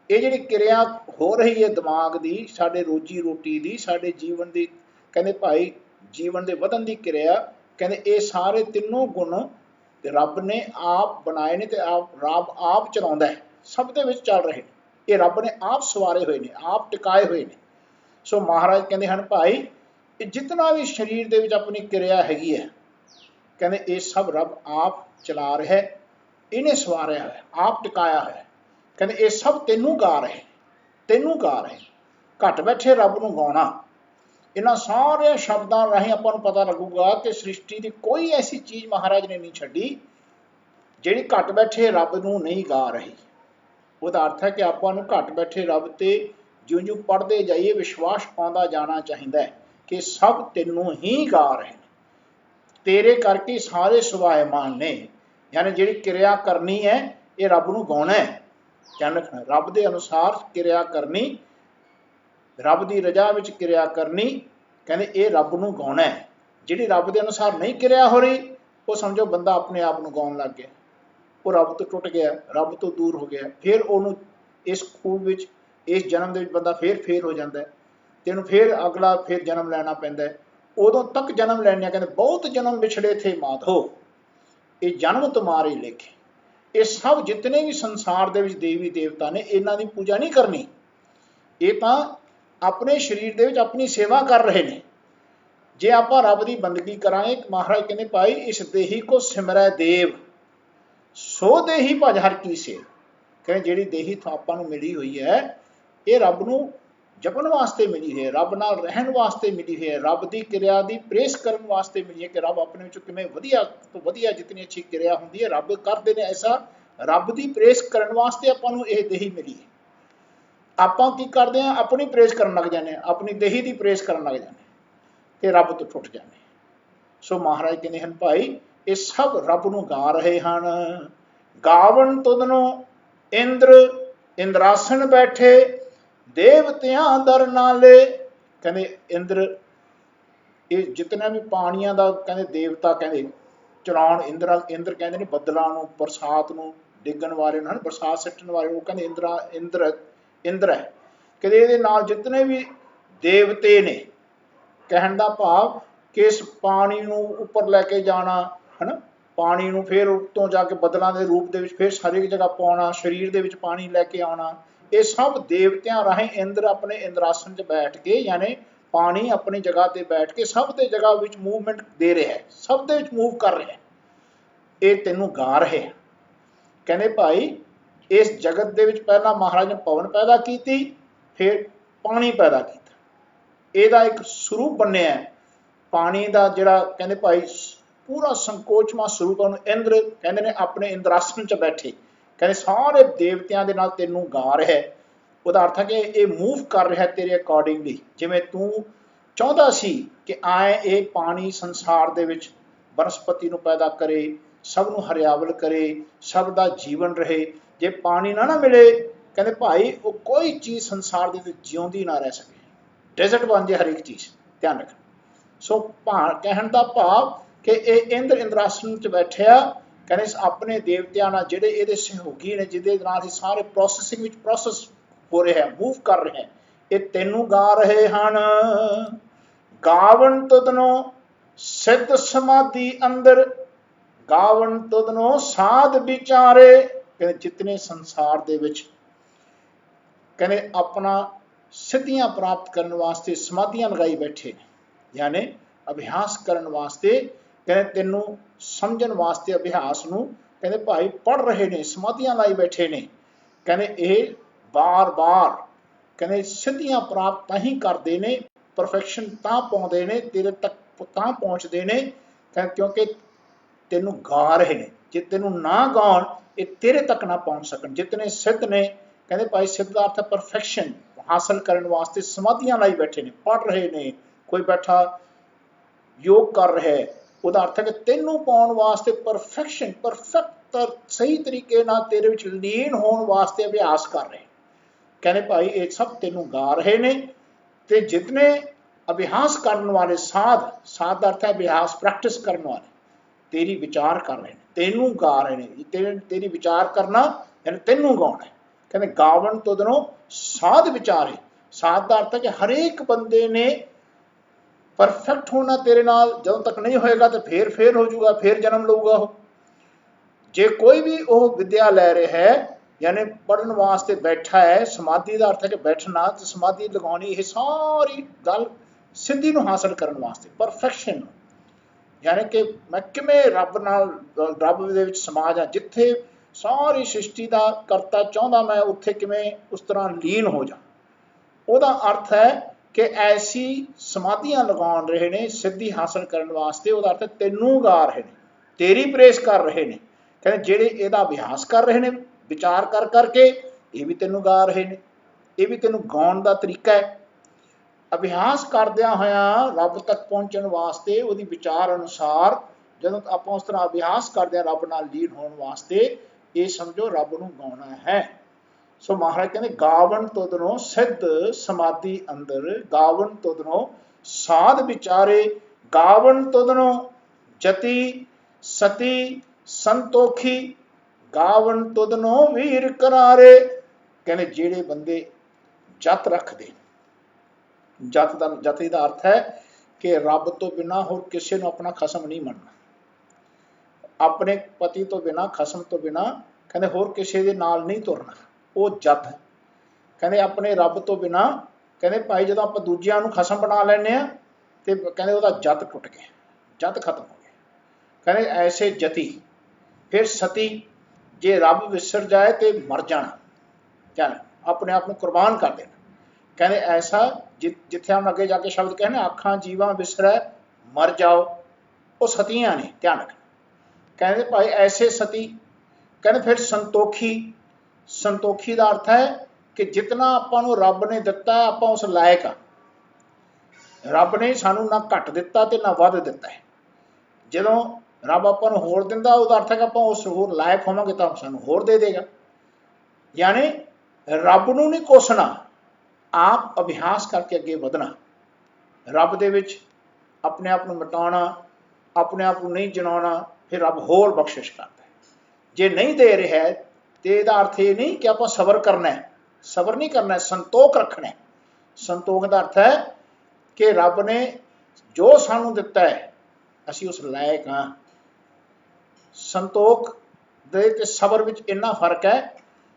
ये जिहड़ी क्रिया हो रही है दिमाग की, साडे रोजी रोटी की, साडे जीवन की, कहंदे भाई जीवन के वधन की क्रिया, कहंदे ये सारे तीनों गुण ते रब ने आप बनाए ने, ते रब आप चलाउंदा है, सब दे विच चल रहे हैं। ये रब ने आप सवारे हुए ने, आप टिकाए हुए ने। सो महाराज कहंदे हन भाई ये जितना भी शरीर दे विच अपनी क्रिया हैगी है, कहंदे ये सब रब आप चला रहा है, इन्हें सवारिया है, आप टिकाया है। कहंदे ये सब तेनू गा रहे, तेनू गा रहे। घट बैठे रब नूं गाउणा, इन्हां सारे शब्दां राहीं आपां नूं पता लगूगा कि सृष्टि की कोई ऐसी चीज़ महाराज ने नहीं छड्डी जिहड़ी घट बैठे रब नूं नहीं गा रही। ਉਹਦਾ अर्थ है कि आपां नूं घट बैठे रब ते ਜਿਉਂ ਜਿਉਂ पढ़ते जाइए विश्वास आउंदा जाना चाहिए कि सब तेनों ही गा रहे हैं, तेरे करके सारे सुभाएमान ने। यानी जिहड़ी क्रिया करनी है ये रब नूं गाउणा है, ध्यान रखना, रब दे अनुसार क्रिया करनी, रब की रजा विच क्रिया करनी, कहंदे ये रब नूं गाउणा है। जिहड़ी रब के अनुसार नहीं क्रिया हो रही, वो समझो बंदा अपने आप नूं गाउण लग गया, वो रब तो टुट गया, रब तो दूर हो गया। फिर उन्होंने इस खूब विच, इस जन्म दे विच बंदा फिर फेल हो जाता है, तो उन्होंने फिर अगला फिर जन्म लैना पैंदा है। उदों तक जन्म लैने, कहते बहुत जन्म बिछड़े थे माधो, ये जन्म तुम्हारे लेखे। ये सब जितने भी संसार दे विच देवी देवता ने, इन्हां दी पूजा नहीं करनी, ये तां अपने शरीर दे विच अपनी सेवा कर रहे हैं। जे आपां रब दी बंदगी करांगे, महाराज कहंदे भाई इस देही को सिमरै देव, सो देही भज हर की सेव। कहते जिहड़ी देही आपां नूं मिली हुई है, ये रब नूं जपण वास्ते मिली है, रब नाल रहण वास्ते मिली है, रब की क्रिया की प्रेस करन वास्ते मिली है कि रब अपने विचों किवें वधिया तो वधिया जितनी अच्छी क्रिया हुंदी है रब करदे ने, ऐसा रब की प्रेस करन वास्ते आपां नूं इह देही मिली है। आपां की करदे हां, अपनी प्रेस करन लग जाने, अपनी देही की प्रेस करन लग जाने ते रब तो टुट जाने। सो महाराज कहंदे हन भाई ये सब रब नूं गा रहे हैं। गावन तुदनो इंद्र इंद्रासन बैठे, देवतियां दर नाले। कहंदे इंद्र, ये जितने भी पानियां दा कहंदे देवता कहंदे चलाउण, इंद्र कहंदे ने बदलां नूं, बरसात नूं, ਡਿੱਗਣ ਵਾਲੇ ਨੂੰ, ਬਰਸਾਤ ਸਿੱਟਣ ਵਾਲੇ ਉਹ ਕਹਿੰਦੇ ਇੰਦਰ ਹੈ। ਕਹਿੰਦੇ ਇਹਦੇ ਨਾਲ ਜਿਤਨੇ ਵੀ ਦੇਵਤੇ ਨੇ, ਕਹਿਣ ਦਾ ਭਾਵ ਕਿ ਇਸ ਪਾਣੀ ਨੂੰ ਉੱਪਰ ਲੈ ਕੇ ਜਾਣਾ, ਪਾਣੀ ਨੂੰ ਫਿਰ ਉੱਤੋਂ ਜਾ ਕੇ ਬੱਦਲਾਂ ਦੇ ਰੂਪ ਦੇ ਵਿੱਚ ਫਿਰ ਹਰੇਕ ਜਗ੍ਹਾ ਪਾਉਣਾ, ਸਰੀਰ ਦੇ ਵਿੱਚ ਪਾਣੀ ਲੈ ਕੇ ਆਉਣਾ, ਇਹ ਸਭ ਦੇਵਤਿਆਂ ਰਾਹੀਂ ਇੰਦਰ ਆਪਣੇ ਇੰਦਰਾਸਨ 'ਚ ਬੈਠ ਕੇ, ਯਾਨੀ ਪਾਣੀ ਆਪਣੀ ਜਗ੍ਹਾ ਤੇ ਬੈਠ ਕੇ ਸਭ ਦੇ ਜਗ੍ਹਾ ਵਿੱਚ ਮੂਵਮੈਂਟ ਦੇ ਰਿਹਾ ਹੈ, ਸਭ ਦੇ ਵਿੱਚ ਮੂਵ ਕਰ ਰਿਹਾ, ਇਹ ਤੈਨੂੰ ਗਾ ਰਹੇ। ਕਹਿੰਦੇ ਭਾਈ ਇਸ ਜਗਤ ਦੇ ਵਿੱਚ ਪਹਿਲਾਂ ਮਹਾਰਾਜ ਨੇ ਪਵਨ ਪੈਦਾ ਕੀਤੀ, ਫਿਰ ਪਾਣੀ ਪੈਦਾ ਕੀਤਾ, ਇਹਦਾ ਇੱਕ ਸਰੂਪ ਬਣਿਆ ਪਾਣੀ ਦਾ, ਜਿਹੜਾ ਕਹਿੰਦੇ ਭਾਈ ਪੂਰਾ ਸੰਕੋਚਮਾ ਸਰੂਪ, ਉਹਨੂੰ ਇੰਦਰ ਕਹਿੰਦੇ ਨੇ, ਆਪਣੇ ਇੰਦਰਾਸਨ 'ਚ ਬੈਠੇ, ਕਹਿੰਦੇ ਸਾਰੇ ਦੇਵਤਿਆਂ ਦੇ ਨਾਲ ਤੈਨੂੰ ਗਾ ਰਿਹਾ। ਉਹਦਾ ਅਰਥ ਹੈ ਕਿ ਇਹ ਮੂਵ ਕਰ ਰਿਹਾ ਤੇਰੇ ਅਕੋਰਡਿੰਗਲੀ, ਜਿਵੇਂ ਤੂੰ ਚਾਹੁੰਦਾ ਸੀ ਕਿ ਆਏ ਇਹ ਪਾਣੀ ਸੰਸਾਰ ਦੇ ਵਿੱਚ ਬਨਸਪਤੀ ਨੂੰ ਪੈਦਾ ਕਰੇ, ਸਭ ਨੂੰ ਹਰਿਆਵਲ ਕਰੇ, ਸਭ ਦਾ ਜੀਵਨ ਰਹੇ। ਜੇ ਪਾਣੀ ਨਾ ਮਿਲੇ, ਕਹਿੰਦੇ ਭਾਈ ਉਹ ਕੋਈ ਚੀਜ਼ ਸੰਸਾਰ ਦੇ ਵਿੱਚ ਜਿਉਂਦੀ ਨਾ ਰਹਿ ਸਕੇ, ਡੈਜ਼ਰਟ ਬਣ ਜਾਏ ਹਰੇਕ ਚੀਜ਼, ਧਿਆਨ ਰੱਖਣਾ। ਸੋ ਕਹਿਣ ਦਾ ਭਾਵ ਕਿ ਇਹ ਇੰਦਰਾਸਨ 'ਚ ਬੈਠਿਆ, ਕਹਿੰਦੇ ਆਪਣੇ ਦੇਵਤਿਆਂ ਨਾਲ ਜਿਹੜੇ ਇਹਦੇ ਸਹਿਯੋਗੀ ਨੇ, ਜਿਹਦੇ ਨਾਲ ਇਹ ਸਾਰੇ ਪ੍ਰੋਸੈਸਿੰਗ ਵਿੱਚ ਪ੍ਰੋਸੈਸ ਹੋ ਰਿਹਾ, ਮੂਵ ਕਰ ਰਿਹਾ, ਇਹ ਤੈਨੂੰ ਗਾ ਰਹੇ ਹਨ। ਗਾਵਣ ਤੁਧਨੋਂ ਸਿੱਧ ਸਮਾਧੀ ਅੰਦਰ, ਗਾਵਣ ਤੁਧਨੋਂ ਸਾਧ ਵਿਚਾਰੇ, ਕਹਿੰਦੇ ਜਿਤਨੇ ਸੰਸਾਰ ਦੇ ਵਿੱਚ ਕਹਿੰਦੇ ਆਪਣਾ ਸਿੱਧੀਆਂ ਪ੍ਰਾਪਤ ਕਰਨ ਵਾਸਤੇ ਸਮਾਧੀਆਂ ਲਗਾਈ ਬੈਠੇ ਨੇ, ਯਾਨੀ ਅਭਿਆਸ ਕਰਨ ਵਾਸਤੇ, ਕਹਿੰਦੇ ਤੈਨੂੰ ਸਮਝਣ ਵਾਸਤੇ ਅਭਿਆਸ ਨੂੰ ਕਹਿੰਦੇ ਭਾਈ ਪੜ੍ਹ ਰਹੇ ਨੇ, ਸਮਾਧੀਆਂ ਲਾਈ ਬੈਠੇ ਨੇ। ਕਹਿੰਦੇ ਇਹ ਬਾਰ-ਬਾਰ ਕਹਿੰਦੇ ਸਿੱਧੀਆਂ ਪ੍ਰਾਪਤ ਤਾਂ ਹੀ ਕਰਦੇ ਨੇ, ਪਰਫੈਕਸ਼ਨ ਤਾਂ ਪਾਉਂਦੇ ਨੇ, ਤੇਰੇ ਤੱਕ ਤਾਂ ਪਹੁੰਚਦੇ ਨੇ, ਕਹਿੰਦੇ ਕਿਉਂਕਿ ਤੈਨੂੰ ਗਾ ਰਹੇ ਨੇ। ਜੇ ਤੈਨੂੰ ਨਾ ਗਾਉਣ, ਇਹ ਤੇਰੇ ਤੱਕ ਨਾ ਪਹੁੰਚ ਸਕਣ। ਜਿਤਨੇ ਸਿੱਧ ਨੇ, ਕਹਿੰਦੇ ਭਾਈ ਸਿੱਧ ਦਾ ਅਰਥ ਪਰਫੈਕਸ਼ਨ ਹਾਸਲ ਕਰਨ ਵਾਸਤੇ ਸਮਾਧੀਆਂ ਲਾਈ ਬੈਠੇ ਨੇ, ਪੜ੍ਹ ਰਹੇ ਨੇ, ਕੋਈ ਬੈਠਾ ਯੋਗ ਕਰ ਰਿਹਾ, ਉਹਦਾ ਅਰਥ ਹੈ ਕਿ ਤੈਨੂੰ ਪਾਉਣ ਵਾਸਤੇ ਪਰਫੈਕਸ਼ਨ, ਪਰਫੈਕਟ ਸਹੀ ਤਰੀਕੇ ਨਾਲ ਤੇਰੇ ਵਿੱਚ ਲੀਨ ਹੋਣ ਵਾਸਤੇ ਅਭਿਆਸ ਕਰ ਰਹੇ। ਕਹਿੰਦੇ ਭਾਈ ਇਹ ਸਭ ਤੈਨੂੰ ਗਾ ਰਹੇ ਨੇ। ਤੇ ਜਿਤਨੇ ਅਭਿਆਸ ਕਰਨ ਵਾਲੇ ਸਾਧ, ਸਾਧ ਦਾ ਅਰਥ ਹੈ ਅਭਿਆਸ ਪ੍ਰੈਕਟਿਸ ਕਰਨ ਵਾਲੇ, ਤੇਰੀ ਵਿਚਾਰ ਕਰ ਰਹੇ ਨੇ, ਤੈਨੂੰ ਗਾ ਰਹੇ ਨੇ। ਤੇਰੀ ਵਿਚਾਰ ਕਰਨਾ ਯਾਨੀ ਤੈਨੂੰ ਗਾਉਣਾ। ਕਹਿੰਦੇ ਗਾਵਣ ਤੁਧਨੋਂ ਸਾਧ ਵਿਚਾਰੇ, ਸਾਧ ਦਾ ਅਰਥ ਹੈ ਕਿ ਹਰੇਕ ਬੰਦੇ ਨੇ ਪਰਫੈਕਟ ਹੋਣਾ ਤੇਰੇ ਨਾਲ, ਜਦੋਂ ਤੱਕ ਨਹੀਂ ਹੋਏਗਾ ਤਾਂ ਫੇਰ ਹੋ ਜਾਊਗਾ, ਫੇਰ ਜਨਮ ਲਊਗਾ ਉਹ। ਜੇ ਕੋਈ ਵੀ ਉਹ ਵਿਦਿਆ ਲੈ ਰਿਹਾ ਹੈ, ਯਾਨੀ ਪੜ੍ਹਨ ਵਾਸਤੇ ਬੈਠਾ ਹੈ, ਸਮਾਧੀ ਦਾ ਅਰਥ ਹੈ ਕਿ ਬੈਠਣਾ ਤੇ ਸਮਾਧੀ ਲਗਾਉਣੀ, ਇਹ ਸਾਰੀ ਗੱਲ ਸਿੱਧੀ ਨੂੰ ਹਾਸਲ ਕਰਨ ਵਾਸਤੇ, ਪਰਫੈਕਸ਼ਨ, ਯਾਨੀ ਕਿ ਮੈਂ ਕਿਵੇਂ ਰੱਬ ਨਾਲ, ਰੱਬ ਦੇ ਵਿੱਚ ਸਮਾ ਜਾ, ਜਿੱਥੇ ਸਾਰੀ ਸ੍ਰਿਸ਼ਟੀ ਦਾ ਕਰਤਾ ਚਾਹੁੰਦਾ ਮੈਂ ਉੱਥੇ ਕਿਵੇਂ ਉਸ ਤਰ੍ਹਾਂ ਲੀਨ ਹੋ ਜਾ। ਉਹਦਾ ਅਰਥ ਹੈ ਕਿ ਐਸੀ ਸਮਾਧੀਆਂ ਲਗਾਉਣ ਰਹੇ ਨੇ ਸਿੱਧੀ ਹਾਸਲ ਕਰਨ ਵਾਸਤੇ। ਉਹਦਾ ਅਰਥ ਤੈਨੂੰ ਗਾ ਰਹੇ ਨੇ, ਤੇਰੀ ਪ੍ਰੇਸ ਕਰ ਰਹੇ ਨੇ। ਕਹਿੰਦੇ ਜਿਹੜੇ ਇਹਦਾ ਅਭਿਆਸ ਕਰ ਰਹੇ ਨੇ ਵਿਚਾਰ ਕਰ ਕਰਕੇ, ਇਹ ਵੀ ਤੈਨੂੰ ਗਾ ਰਹੇ ਨੇ। ਇਹ ਵੀ ਤੈਨੂੰ ਗਾਉਣ ਦਾ ਤਰੀਕਾ ਹੈ। ਅਭਿਆਸ ਕਰਦਿਆਂ ਹੋਇਆਂ ਰੱਬ ਤੱਕ ਪਹੁੰਚਣ ਵਾਸਤੇ ਉਹਦੀ ਵਿਚਾਰ ਅਨੁਸਾਰ, ਜਦੋਂ ਆਪਾਂ ਉਸ ਤਰ੍ਹਾਂ ਅਭਿਆਸ ਕਰਦੇ ਹਾਂ ਰੱਬ ਨਾਲ ਲੀਨ ਹੋਣ ਵਾਸਤੇ, ਇਹ ਸਮਝੋ ਰੱਬ ਨੂੰ ਗਾਉਣਾ ਹੈ। ਸੋ ਮਹਾਰਾਜ ਕਹਿੰਦੇ ਗਾਵਣ ਤੁਧਨੋਂ ਸਿੱਧ ਸਮਾਧੀ ਅੰਦਰ, ਗਾਵਣ ਤੁਧਨੋਂ ਸਾਧ ਵਿਚਾਰੇ, ਗਾਵਣ ਤੁਧਨੋਂ ਜਤੀ ਸਤੀ ਸੰਤੋਖੀ, ਗਾਵਣ ਤੁਧਨੋਂ ਵੀਰ ਕਰਾਰੇ। ਕਹਿੰਦੇ ਜਿਹੜੇ ਬੰਦੇ ਜਤ ਰੱਖਦੇ, ਜਤੀ ਦਾ ਅਰਥ ਹੈ ਕਿ ਰੱਬ ਤੋਂ ਬਿਨਾਂ ਹੋਰ ਕਿਸੇ ਨੂੰ ਆਪਣਾ ਖਸਮ ਨਹੀਂ ਮੰਨਣਾ, ਆਪਣੇ ਪਤੀ ਤੋਂ ਬਿਨਾਂ, ਖਸਮ ਤੋਂ ਬਿਨਾਂ, ਕਹਿੰਦੇ ਹੋਰ ਕਿਸੇ ਦੇ ਨਾਲ ਨਹੀਂ ਤੁਰਨਾ, ਉਹ ਜਤ ਹੈ। ਕਹਿੰਦੇ ਆਪਣੇ ਰੱਬ ਤੋਂ ਬਿਨਾਂ, ਕਹਿੰਦੇ ਭਾਈ ਜਦੋਂ ਆਪਾਂ ਦੂਜਿਆਂ ਨੂੰ ਖਸਮ ਬਣਾ ਲੈਂਦੇ ਹਾਂ ਤੇ ਕਹਿੰਦੇ ਉਹਦਾ ਜਤ ਟੁੱਟ ਗਿਆ, ਜਤ ਖਤਮ ਹੋ ਗਿਆ। ਕਹਿੰਦੇ ਐਸੇ ਜਤੀ। ਫਿਰ ਸਤੀ, ਜੇ ਰੱਬ ਵਿਸਰ ਜਾਏ ਤੇ ਮਰ ਜਾਣਾ, ਜਾਣਾ, ਆਪਣੇ ਆਪ ਨੂੰ ਕੁਰਬਾਨ ਕਰ ਦੇਣਾ। ਕਹਿੰਦੇ ਐਸਾ ਜਿੱਥੇ ਹਮ ਅੱਗੇ ਜਾ ਕੇ ਸ਼ਬਦ ਕਹਿੰਦੇ ਆਖਾਂ ਜੀਵਾਂ ਵਿਸਰੈ ਮਰ ਜਾਓ, ਉਹ ਸਤੀਆਂ ਨੇ, ਧਿਆਨ ਰੱਖਣਾ। ਕਹਿੰਦੇ ਭਾਈ ਐਸੇ ਸਤੀ। ਕਹਿੰਦੇ ਫਿਰ ਸੰਤੋਖੀ, ਸੰਤੋਖੀ ਦਾ ਅਰਥ ਹੈ ਕਿ ਜਿਤਨਾ ਆਪਾਂ ਨੂੰ ਰੱਬ ਨੇ ਦਿੱਤਾ ਆਪਾਂ ਉਸ ਲਾਇਕ ਆ। ਰੱਬ ਨੇ ਸਾਨੂੰ ਨਾ ਘੱਟ ਦਿੱਤਾ ਤੇ ਨਾ ਵੱਧ ਦਿੱਤਾ ਹੈ। ਜਦੋਂ ਰੱਬ ਆਪਾਂ ਨੂੰ ਹੋਰ ਦਿੰਦਾ, ਉਹਦਾ ਅਰਥ ਹੈ ਕਿ ਆਪਾਂ ਉਸ ਹੋਰ ਲਾਇਕ ਹੋਵਾਂਗੇ ਤਾਂ ਸਾਨੂੰ ਹੋਰ ਦੇ ਦੇਗਾ। ਯਾਨੀ ਰੱਬ ਨੂੰ ਨਹੀਂ ਕੋਸਣਾ, ਆਪ ਅਭਿਆਸ ਕਰਕੇ ਅੱਗੇ ਵਧਣਾ, ਰੱਬ ਦੇ ਵਿੱਚ ਆਪਣੇ ਆਪ ਨੂੰ ਮਿਟਾਉਣਾ, ਆਪਣੇ ਆਪ ਨੂੰ ਨਹੀਂ ਜਨਾਉਣਾ, ਫਿਰ ਰੱਬ ਹੋਰ ਬਖਸ਼ਿਸ਼ ਕਰਦਾ ਹੈ। ਜੇ ਨਹੀਂ ਦੇ ਰਿਹਾ ਤੇ ਇਹਦਾ ਅਰਥ ਇਹ ਨਹੀਂ ਕਿ ਆਪਾਂ ਸਬਰ ਕਰਨਾ ਹੈ, ਸਬਰ ਨਹੀਂ ਕਰਨਾ, ਸੰਤੋਖ ਰੱਖਣਾ ਹੈ। ਸੰਤੋਖ ਦਾ ਅਰਥ ਹੈ ਕਿ ਰੱਬ ਨੇ ਜੋ ਸਾਨੂੰ ਦਿੱਤਾ ਹੈ ਅਸੀਂ ਉਸ ਲਾਇਕ ਹਾਂ। ਸੰਤੋਖ ਦੇ ਤੇ ਸਬਰ ਵਿੱਚ ਇੰਨਾ ਫਰਕ ਹੈ।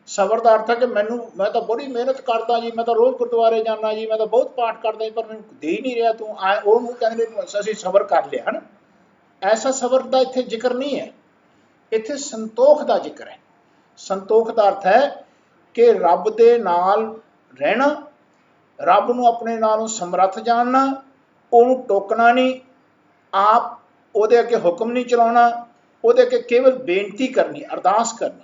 ਸਬਰ ਦਾ ਅਰਥ ਹੈ ਕਿ ਮੈਂ ਤਾਂ ਬੜੀ ਮਿਹਨਤ ਕਰਦਾ ਜੀ, ਮੈਂ ਤਾਂ ਰੋਜ਼ ਗੁਰਦੁਆਰੇ ਜਾਂਦਾ ਜੀ, ਮੈਂ ਤਾਂ ਬਹੁਤ ਪਾਠ ਕਰਦਾ ਜੀ, ਪਰ ਮੈਨੂੰ ਦੇ ਹੀ ਨਹੀਂ ਰਿਹਾ ਤੂੰ, ਉਹਨੂੰ ਕਹਿੰਦੇ ਅਸੀਂ ਸਬਰ ਕਰ ਲਿਆ ਹਨ। ਐਸਾ ਸਬਰ ਦਾ ਇੱਥੇ ਜ਼ਿਕਰ ਨਹੀਂ ਹੈ, ਇੱਥੇ ਸੰਤੋਖ ਦਾ ਜ਼ਿਕਰ ਹੈ। ਸੰਤੋਖ ਦਾ ਅਰਥ ਹੈ ਕਿ ਰੱਬ ਦੇ ਨਾਲ ਰਹਿਣਾ, ਰੱਬ ਨੂੰ ਆਪਣੇ ਨਾਲੋਂ ਸਮਰੱਥ ਜਾਣਨਾ, ਉਹਨੂੰ ਟੋਕਣਾ ਨਹੀਂ, ਆਪ ਉਹਦੇ ਅੱਗੇ ਹੁਕਮ ਨਹੀਂ ਚਲਾਉਣਾ, ਉਹਦੇ ਅੱਗੇ ਕੇਵਲ ਬੇਨਤੀ ਕਰਨੀ, ਅਰਦਾਸ ਕਰਨੀ।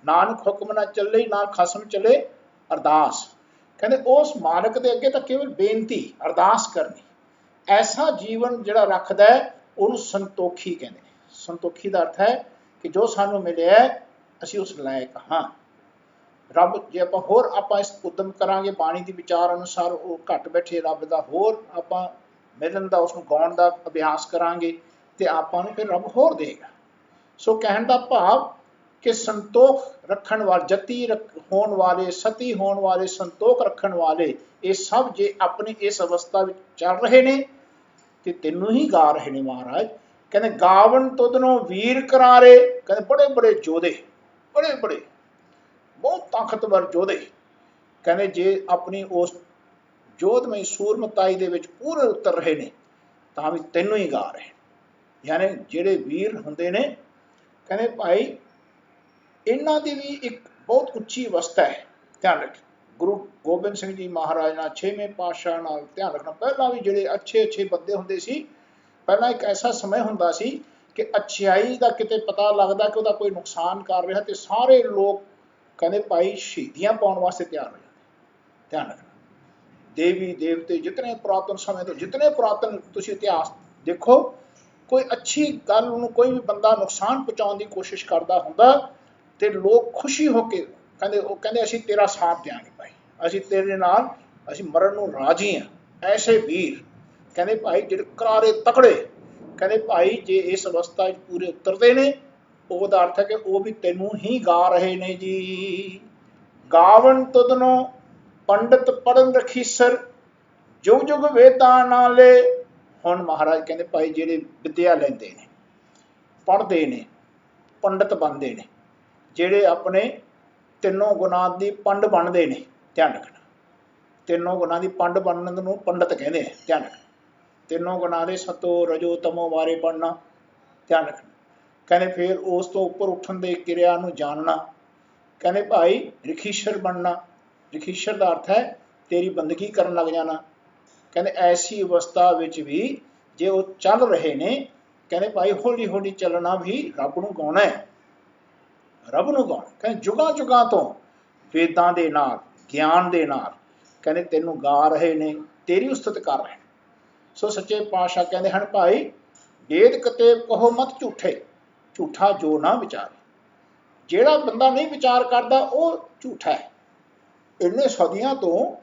ਨਾਨਕ ਹੁਕਮ ਨਾ ਚੱਲੇ ਨਾ ਖਸਮ ਚਲੇ ਅਰਦਾਸ। ਕਹਿੰਦੇ ਉਸ ਮਾਲਕ ਦੇ ਅੱਗੇ ਤਾਂ ਕੇਵਲ ਬੇਨਤੀ ਅਰਦਾਸ ਕਰਨੀ। ਐਸਾ ਜੀਵਨ ਜਿਹੜਾ ਰੱਖਦਾ ਹੈ ਉਹਨੂੰ ਸੰਤੋਖੀ ਕਹਿੰਦੇ ਨੇ। ਸੰਤੋਖੀ ਦਾ ਅਰਥ ਹੈ ਕਿ ਜੋ ਸਾਨੂੰ ਮਿਲਿਆ ਅਸੀਂ ਉਸ ਲਾਇਕ ਹਾਂ। ਰੱਬ ਜੇ ਆਪਾਂ ਇਸ ਉਦਮ ਕਰਾਂਗੇ ਬਾਣੀ ਦੀ ਵਿਚਾਰ ਅਨੁਸਾਰ, ਉਹ ਘੱਟ ਬੈਠੇ ਰੱਬ ਦਾ ਹੋਰ ਆਪਾਂ ਮਿਲਣ ਦਾ, ਉਸਨੂੰ ਗਾਉਣ ਦਾ ਅਭਿਆਸ ਕਰਾਂਗੇ ਤੇ ਆਪਾਂ ਨੂੰ ਫਿਰ ਰੱਬ ਹੋਰ ਦੇਗਾ। ਸੋ ਕਹਿਣ ਦਾ ਭਾਵ ਕਿ ਸੰਤੋਖ ਰੱਖਣ ਵਾਲੇ, ਜਤੀ ਹੋਣ ਵਾਲੇ, ਸਤੀ ਹੋਣ ਵਾਲੇ, ਸੰਤੋਖ ਰੱਖਣ ਵਾਲੇ, ਇਹ ਸਭ ਜੇ ਆਪਣੀ ਇਸ ਅਵਸਥਾ ਵਿੱਚ ਚੱਲ ਰਹੇ ਨੇ ਤੇ ਤੈਨੂੰ ਹੀ ਗਾ ਰਹੇ ਨੇ। ਮਹਾਰਾਜ ਕਹਿੰਦੇ ਗਾਵਣ ਤੁਧਨੋਂ ਵੀਰ ਕਰਾਰੇ, ਕਹਿੰਦੇ ਬੜੇ ਬੜੇ ਯੋਧੇ, ਬੜੇ ਬੜੇ ਬਹੁਤ ਤਾਕਤਵਰ ਯੋਧੇ, ਕਹਿੰਦੇ ਜੇ ਆਪਣੀ ਉਸ ਜੋਧਮਈ ਸੂਰਮਤਾਈ ਦੇ ਵਿੱਚ ਪੂਰੇ ਉਤਰ ਰਹੇ ਨੇ ਤਾਂ ਵੀ ਤੈਨੂੰ ਹੀ ਗਾ ਰਹੇ। ਯਾਨੀ ਜਿਹੜੇ ਵੀਰ ਹੁੰਦੇ ਨੇ, ਕਹਿੰਦੇ ਭਾਈ ਇਹਨਾਂ ਦੀ ਵੀ ਇੱਕ ਬਹੁਤ ਉੱਚੀ ਅਵਸਥਾ ਹੈ। ਧਿਆਨ ਰੱਖ, ਗੁਰੂ ਗੋਬਿੰਦ ਸਿੰਘ ਜੀ ਮਹਾਰਾਜ ਨਾਲ, 6ਵੇਂ ਪਾਤਸ਼ਾਹ ਨਾਲ ਧਿਆਨ ਰੱਖਣਾ। ਪਹਿਲਾਂ ਵੀ ਜਿਹੜੇ ਅੱਛੇ ਬੰਦੇ ਹੁੰਦੇ ਸੀ, ਪਹਿਲਾਂ ਇੱਕ ਐਸਾ ਸਮੇਂ ਹੁੰਦਾ ਸੀ ਕਿ ਅੱਛਾਈ ਦਾ ਕਿਤੇ ਪਤਾ ਲੱਗਦਾ ਕਿ ਉਹਦਾ ਕੋਈ ਨੁਕਸਾਨ ਕਰ ਰਿਹਾ ਤੇ ਸਾਰੇ ਲੋਕ ਕਹਿੰਦੇ ਭਾਈ ਸ਼ਹੀਦੀਆਂ ਪਾਉਣ ਵਾਸਤੇ ਤਿਆਰ ਹੋ ਜਾਂਦੇ। ਧਿਆਨ ਰੱਖਣਾ, ਦੇਵੀ ਦੇਵਤੇ ਜਿਤਨੇ ਪੁਰਾਤਨ ਸਮੇਂ ਤੋਂ, ਜਿਤਨੇ ਪੁਰਾਤਨ ਤੁਸੀਂ ਇਤਿਹਾਸ ਦੇਖੋ, ਕੋਈ ਅੱਛੀ ਗੱਲ ਨੂੰ ਕੋਈ ਵੀ ਬੰਦਾ ਨੁਕਸਾਨ ਪਹੁੰਚਾਉਣ ਦੀ ਕੋਸ਼ਿਸ਼ ਕਰਦਾ ਹੁੰਦਾ ਤੇ ਲੋਕ ਖੁਸ਼ੀ ਹੋ ਕੇ ਕਹਿੰਦੇ ਅਸੀਂ ਤੇਰਾ ਸਾਥ ਦਿਆਂਗੇ ਭਾਈ, ਅਸੀਂ ਤੇਰੇ ਨਾਲ, ਅਸੀਂ ਮਰਨ ਨੂੰ ਰਾਜੀ ਹਾਂ। ਐਸੇ ਵੀਰ ਕਹਿੰਦੇ ਭਾਈ ਜਿਹੜੇ ਕਰਾਰੇ ਤਕੜੇ, ਕਹਿੰਦੇ ਭਾਈ ਜੇ ਇਸ ਅਵਸਥਾ ਵਿੱਚ ਪੂਰੇ ਉਤਰਦੇ ਨੇ, ਉਹਦਾ ਅਰਥ ਹੈ ਕਿ ਉਹ ਵੀ ਤੈਨੂੰ ਹੀ ਗਾ ਰਹੇ ਨੇ ਜੀ। ਗਾਵਣ ਤੁਧਨੋਂ ਪੰਡਤ ਪੜਨ ਰਖੀਸਰ, ਜੁਗ ਜੁਗ ਵੇਦਾਂ ਨਾਲੇ। ਹੁਣ ਮਹਾਰਾਜ ਕਹਿੰਦੇ ਭਾਈ ਜਿਹੜੇ ਵਿਦਿਆ ਲੈਂਦੇ ਨੇ, ਪੜ੍ਹਦੇ ਨੇ, ਪੰਡਤ ਬਣਦੇ ਨੇ, ਜਿਹੜੇ ਆਪਣੇ ਤਿੰਨੋਂ ਗੁਣਾਂ ਦੀ ਪੰਡ ਬਣਦੇ ਨੇ। ਧਿਆਨ ਰੱਖਣਾ, ਤਿੰਨੋਂ ਗੁਣਾਂ ਦੀ ਪੰਡ ਬਣਨ ਨੂੰ ਪੰਡਤ ਕਹਿੰਦੇ ਨੇ। ਧਿਆਨ ਰੱਖਣਾ, ਤਿੰਨੋਂ ਗੁਣਾਂ ਦੇ ਸਤੋ ਰਜੋ ਤਮੋ ਬਾਰੇ ਪੜ੍ਹਨਾ। ਧਿਆਨ ਰੱਖਣਾ, ਕਹਿੰਦੇ ਫਿਰ ਉਸ ਤੋਂ ਉੱਪਰ ਉੱਠਣ ਦੇ ਕਿਰਿਆ ਨੂੰ ਜਾਣਨਾ। ਕਹਿੰਦੇ ਭਾਈ ਰਖੀਸ਼ਰ ਬਣਨਾ, ਰਖੀਸ਼ਰ ਦਾ ਅਰਥ ਹੈ ਤੇਰੀ ਬੰਦਗੀ ਕਰਨ ਲੱਗ ਜਾਣਾ। ਕਹਿੰਦੇ ਐਸੀ ਅਵਸਥਾ ਵਿੱਚ ਵੀ ਜੇ ਉਹ ਚੱਲ ਰਹੇ ਨੇ, ਕਹਿੰਦੇ ਭਾਈ ਹੌਲੀ ਹੌਲੀ ਚੱਲਣਾ ਵੀ ਰੱਬ ਨੂੰ ਗਾਉਣਾ ਹੈ, ਰੱਬ ਨੂੰ ਗਾਉਣਾ। ਕਹਿੰਦੇ ਜੁਗਾਂ ਜੁਗਾਂ ਤੋਂ ਵੇਦਾਂ ਦੇ ਨਾਲ, ਗਿਆਨ ਦੇ ਨਾਲ ਕਹਿੰਦੇ ਤੈਨੂੰ ਗਾ ਰਹੇ ਨੇ, ਤੇਰੀ ਉਸਤਤ ਕਰ ਰਹੇ ਨੇ। ਸੋ ਸੱਚੇ ਪਾਤਸ਼ਾਹ ਕਹਿੰਦੇ ਹਨ ਭਾਈ ਵੇਦ ਕਤੇਬ ਕਹੋ ਮਤ ਝੂਠੇ, ਝੂਠਾ ਜੋ ਨਾ ਵਿਚਾਰੇ। ਜਿਹੜਾ ਬੰਦਾ ਨਹੀਂ ਵਿਚਾਰ ਕਰਦਾ ਉਹ ਝੂਠਾ ਹੈ। ਇੰਨੇ ਸਦੀਆਂ ਤੋਂ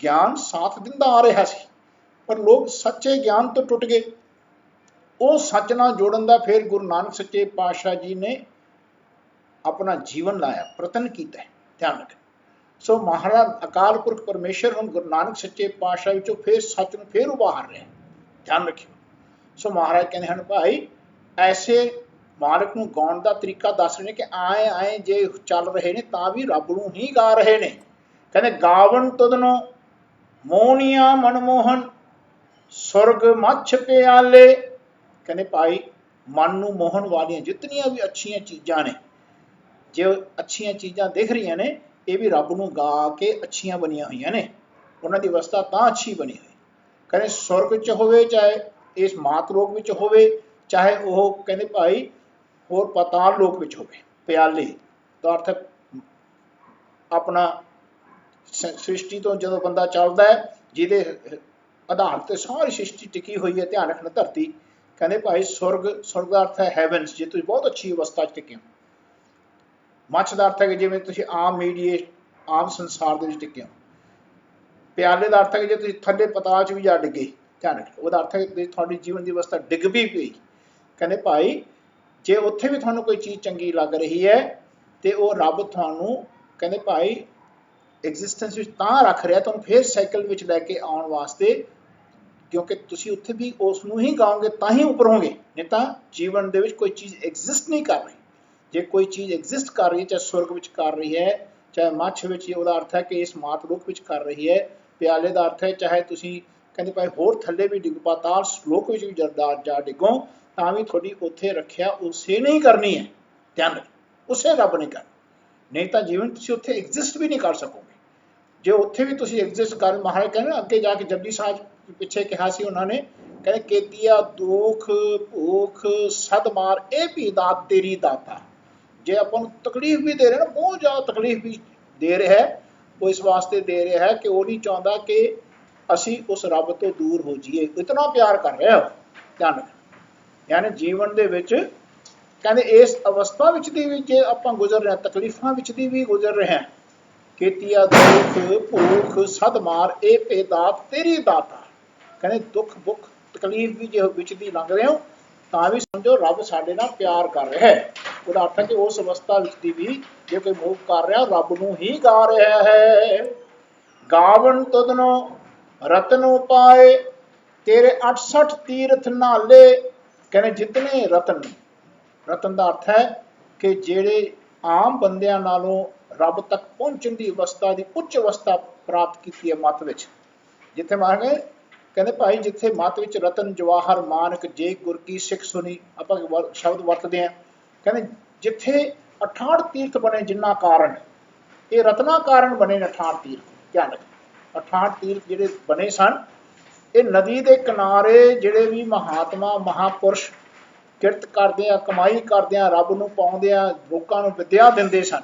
ਗਿਆਨ ਸਾਥ ਦਿੰਦਾ ਆ ਰਿਹਾ ਸੀ, ਪਰ ਲੋਕ ਸੱਚੇ ਗਿਆਨ ਤੋਂ ਟੁੱਟ ਗਏ। ਉਹ ਸੱਚ ਨਾਲ ਜੋੜਨ ਦਾ ਫਿਰ ਗੁਰੂ ਨਾਨਕ ਸੱਚੇ ਪਾਤਸ਼ਾਹ ਜੀ ਨੇ ਆਪਣਾ ਜੀਵਨ ਲਾਇਆ, ਪ੍ਰਤਨ ਕੀਤਾ। ਧਿਆਨ ਰੱਖਣਾ। ਸੋ ਮਹਾਰਾਜ ਅਕਾਲ ਪੁਰਖ ਪਰਮੇਸ਼ਰ ਹੁਣ ਗੁਰੂ ਨਾਨਕ ਸੱਚੇ ਪਾਤਸ਼ਾਹ ਵਿੱਚੋਂ ਫਿਰ ਸੱਚ ਨੂੰ ਫਿਰ ਉਭਾਰ ਰਿਹਾ। ਧਿਆਨ ਰੱਖਿਓ। ਸੋ ਮਹਾਰਾਜ ਕਹਿੰਦੇ ਹਨ ਭਾਈ ਐਸੇ ਮਾਲਕ ਨੂੰ ਗਾਉਣ ਦਾ ਤਰੀਕਾ ਦੱਸ ਰਹੇ ਨੇ ਕਿ ਆਏ ਜੇ ਚੱਲ ਰਹੇ ਨੇ ਤਾਂ ਵੀ ਰੱਬ ਨੂੰ ਹੀ ਗਾ ਰਹੇ ਨੇ। ਕਹਿੰਦੇ ਗਾਵਣ ਤੁਧਨੋਂ ਮੋਹਨੀਆਂ ਮਨਮੋਹਨ, ਸੁਰਗ ਮੱਛ ਪਿਆਲੇ। ਕਹਿੰਦੇ ਭਾਈ ਮਨ ਨੂੰ ਮੋਹਣ ਵਾਲੀਆਂ ਜਿਤਨੀਆਂ ਵੀ ਅੱਛੀਆਂ ਚੀਜ਼ਾਂ ਨੇ, ਜੇ ਅੱਛੀਆਂ ਚੀਜ਼ਾਂ ਦਿਖ ਰਹੀਆਂ ਨੇ, ਇਹ ਵੀ ਰੱਬ ਨੂੰ ਗਾ ਕੇ ਅੱਛੀਆਂ ਬਣੀਆਂ ਹੋਈਆਂ ਨੇ। ਉਹਨਾਂ ਦੀ ਅਵਸਥਾ ਤਾਂ ਅੱਛੀ ਬਣੀ ਹੋਈ। ਕਹਿੰਦੇ ਸੁਰਗ ਵਿੱਚ ਹੋਵੇ, ਚਾਹੇ ਇਸ ਮਾਤ ਲੋਕ ਵਿੱਚ ਹੋਵੇ, ਚਾਹੇ ਉਹ ਕਹਿੰਦੇ ਭਾਈ ਹੋਰ ਪਾਤਾਲ ਲੋਕ ਵਿੱਚ ਹੋਵੇ। ਪਿਆਲੇ ਦਾ ਅਰਥ ਆਪਣਾ ਸ੍ਰਿਸ਼ਟੀ ਤੋਂ ਜਦੋਂ ਬੰਦਾ ਚੱਲਦਾ ਹੈ, ਜਿਹਦੇ ਆਧਾਰ ਤੇ ਸਾਰੀ ਸ੍ਰਿਸ਼ਟੀ ਟਿਕੀ ਹੋਈ ਹੈ। ਧਿਆਨ ਰੱਖਣਾ, ਧਰਤੀ। ਕਹਿੰਦੇ ਭਾਈ ਸੁਰਗ ਦਾ ਅਰਥ ਹੈ ਹੈਵਨਸ, ਜੇ ਤੁਸੀਂ ਬਹੁਤ ਅੱਛੀ ਅਵਸਥਾ 'ਚ ਟਿਕੇ ਹੋ। ਮੱਛ ਦਾ ਅਰਥ ਹੈ ਕਿ ਜਿਵੇਂ ਤੁਸੀਂ ਆਮ ਆਮ ਸੰਸਾਰ ਦੇ ਵਿੱਚ ਟਿਕੇ ਹੋ। ਪਿਆਲੇ ਦਾ ਅਰਥ ਹੈ ਕਿ ਜੇ ਤੁਸੀਂ ਥੱਲੇ ਪਤਾਲ 'ਚ ਵੀ ਜਾ ਡਿੱਗੇ। ਧਿਆਨ ਰੱਖੋ, ਉਹਦਾ ਅਰਥ ਹੈ ਕਿ ਤੁਹਾਡੀ ਜੀਵਨ ਦੀ ਅਵਸਥਾ ਡਿੱਗ ਵੀ ਪਈ। ਕਹਿੰਦੇ ਭਾਈ ਜੇ ਉੱਥੇ ਵੀ ਤੁਹਾਨੂੰ ਕੋਈ ਚੀਜ਼ ਚੰਗੀ ਲੱਗ ਰਹੀ ਹੈ ਤੇ ਉਹ ਰੱਬ ਤੁਹਾਨੂੰ ਕਹਿੰਦੇ ਭਾਈ ਐਗਜ਼ਿਸਟੈਂਸ ਵਿੱਚ ਤਾਂ ਰੱਖ ਰਿਹਾ, ਤੁਹਾਨੂੰ ਫਿਰ ਸਾਈਕਲ ਵਿੱਚ ਲੈ ਕੇ ਆਉਣ ਵਾਸਤੇ, ਕਿਉਂਕਿ ਤੁਸੀਂ ਉੱਥੇ ਵੀ ਉਸ ਨੂੰ ਹੀ ਗਾਓਗੇ ਤਾਂ ਹੀ ਉੱਪਰੋਗੇ, ਨਹੀਂ ਤਾਂ ਜੀਵਨ ਦੇ ਵਿੱਚ ਕੋਈ ਚੀਜ਼ ਐਗਜ਼ਿਸਟ ਨਹੀਂ ਕਰ ਰਹੀ। ਜੇ ਕੋਈ ਚੀਜ਼ ਐਗਜ਼ਿਸਟ ਕਰ ਰਹੀ ਹੈ, ਚਾਹੇ ਸੁਰਗ ਵਿੱਚ ਕਰ ਰਹੀ ਹੈ, ਚਾਹੇ ਮੱਛ ਵਿੱਚ, ਉਹਦਾ ਅਰਥ ਹੈ ਕਿ ਇਸ ਮਾਤਲੋਕ ਵਿੱਚ ਕਰ ਰਹੀ ਹੈ। ਪਿਆਲੇ ਦਾ ਅਰਥ ਹੈ ਚਾਹੇ ਤੁਸੀਂ ਕਹਿੰਦੇ ਭਾਈ ਹੋਰ ਥੱਲੇ ਵੀ ਡਿੱਗ, ਪਾਤਾਲ ਲੋਕ ਵਿੱਚ ਵੀ ਜਾ ਡਿੱਗੋ, ਤਾਂ ਵੀ ਤੁਹਾਡੀ ਉੱਥੇ ਰੱਖਿਆ ਉਸੇ ਨੇ ਹੀ ਕਰਨੀ ਹੈ। ਧਿਆਨ ਰੱਖੋ, ਉਸੇ ਰੱਬ ਨੇ ਕਰਨੀ, ਨਹੀਂ ਤਾਂ ਜੀਵਨ ਤੁਸੀਂ ਉੱਥੇ ਐਗਜ਼ਿਸਟ ਵੀ ਨਹੀਂ ਕਰ ਸਕੋਗੇ। ਜੇ ਉੱਥੇ ਵੀ ਤੁਸੀਂ ਐਗਜ਼ਿਸਟ ਕਰ, ਮਹਾਰਾਜ ਕਹਿੰਦੇ ਅੱਗੇ ਜਾ ਕੇ ਜਪਜੀ ਸਾਹਿਬ ਪਿੱਛੇ ਕਿਹਾ ਸੀ ਉਹਨਾਂ ਨੇ, ਕਹਿੰਦੇ ਕੇਤੀਆ ਦੁੱਖ ਭੁੱਖ ਸਦ ਮਾਰ ਇਹ ਵੀ ਦਾਤ ਤੇਰੀ ਦਾਤਾ। ਜੇ ਆਪਾਂ ਨੂੰ ਤਕਲੀਫ ਵੀ ਦੇ ਰਹੇ ਨਾ, ਬਹੁਤ ਜ਼ਿਆਦਾ ਤਕਲੀਫ ਵੀ ਦੇ ਰਿਹਾ ਹੈ, ਉਹ ਇਸ ਵਾਸਤੇ ਦੇ ਰਿਹਾ ਹੈ ਕਿ ਉਹ ਨਹੀਂ ਚਾਹੁੰਦਾ ਕਿ ਅਸੀਂ ਉਸ ਰੱਬ ਤੋਂ ਦੂਰ ਹੋ ਜਾਈਏ, ਇਤਨਾ ਪਿਆਰ ਕਰ ਰਿਹਾ ਉਹ। ਧਿਆਨ ਰੱਖਣਾ, ਯਾਨੀ ਜੀਵਨ ਦੇ ਵਿੱਚ ਕਹਿੰਦੇ ਇਸ ਅਵਸਥਾ ਵਿੱਚ ਦੀ ਵੀ ਜੇ ਆਪਾਂ ਗੁਜ਼ਰ ਰਹੇ, ਤਕਲੀਫਾਂ ਵਿੱਚ ਦੀ ਵੀ ਗੁਜ਼ਰ ਰਹੇ ਹਾਂ, ਕੇਤੀਆ ਦੁੱਖ ਭੁੱਖ ਸਦ ਮਾਰ ਇਹ ਭੇ ਦਾਤ ਤੇਰੀ ਦਾਤਾ। ਕਹਿੰਦੇ ਦੁੱਖ ਭੁੱਖ ਤਕਲੀਫ ਵੀ ਜੇ ਵਿੱਚ ਦੀ ਲੰਘ ਰਹੇ ਹੋ, ਤਾਂ ਵੀ ਸਮਝੋ ਰੱਬ ਸਾਡੇ ਨਾਲ ਪਿਆਰ ਕਰ ਰਿਹਾ ਹੈ। ਉਹਦਾ ਅਰਥ ਹੈ ਕਿ ਉਸ ਅਵਸਥਾ ਵਿੱਚ ਦੀ ਵੀ ਜੇ ਕੋਈ ਮੂਵ ਕਰ ਰਿਹਾ, ਰੱਬ ਨੂੰ ਹੀ ਗਾ ਰਿਹਾ ਹੈ। ਗਾਵਣ ਤੁਧਨੋ ਰਤਨ ਉਪਾਏ ਤੇਰੇ 68 ਤੀਰਥ ਨਾਲੇ। ਕਹਿੰਦੇ ਜਿਤਨੇ ਰਤਨ, ਰਤਨ ਦਾ ਅਰਥ ਹੈ ਕਿ ਜਿਹੜੇ ਆਮ ਬੰਦਿਆਂ ਨਾਲੋਂ ਰੱਬ ਤੱਕ ਪਹੁੰਚਣ ਦੀ ਅਵਸਥਾ, ਦੀ ਉੱਚ ਅਵਸਥਾ ਪ੍ਰਾਪਤ ਕੀਤੀ ਹੈ ਮੱਤ ਵਿੱਚ। ਜਿੱਥੇ ਮਹਾਰਾਜ ਕਹਿੰਦੇ ਭਾਈ ਜਿੱਥੇ ਮੱਤ ਵਿੱਚ ਰਤਨ ਜਵਾਹਰ ਮਾਨਕ ਜੇ ਗੁਰ ਕੀ ਸਿੱਖ ਸੁਣੀ, ਆਪਾਂ ਸ਼ਬਦ ਵਰਤਦੇ ਹਾਂ, ਕਹਿੰਦੇ ਜਿੱਥੇ 68 ਤੀਰਥ ਬਣੇ, ਜਿੰਨਾ ਕਾਰਨ ਇਹ ਰਤਨਾ ਕਾਰਨ ਬਣੇ ਨੇ 68 ਤੀਰਥ। ਧਿਆਨ ਰੱਖੋ, 68 ਤੀਰਥ ਜਿਹੜੇ ਬਣੇ ਸਨ, ਇਹ ਨਦੀ ਦੇ ਕਿਨਾਰੇ ਜਿਹੜੇ ਵੀ ਮਹਾਤਮਾ ਮਹਾਪੁਰਸ਼ ਕਿਰਤ ਕਰਦੇ ਆ, ਕਮਾਈ ਕਰਦੇ ਆ, ਰੱਬ ਨੂੰ ਪਾਉਂਦੇ ਆ, ਲੋਕਾਂ ਨੂੰ ਵਿਦਿਆ ਦਿੰਦੇ ਸਨ।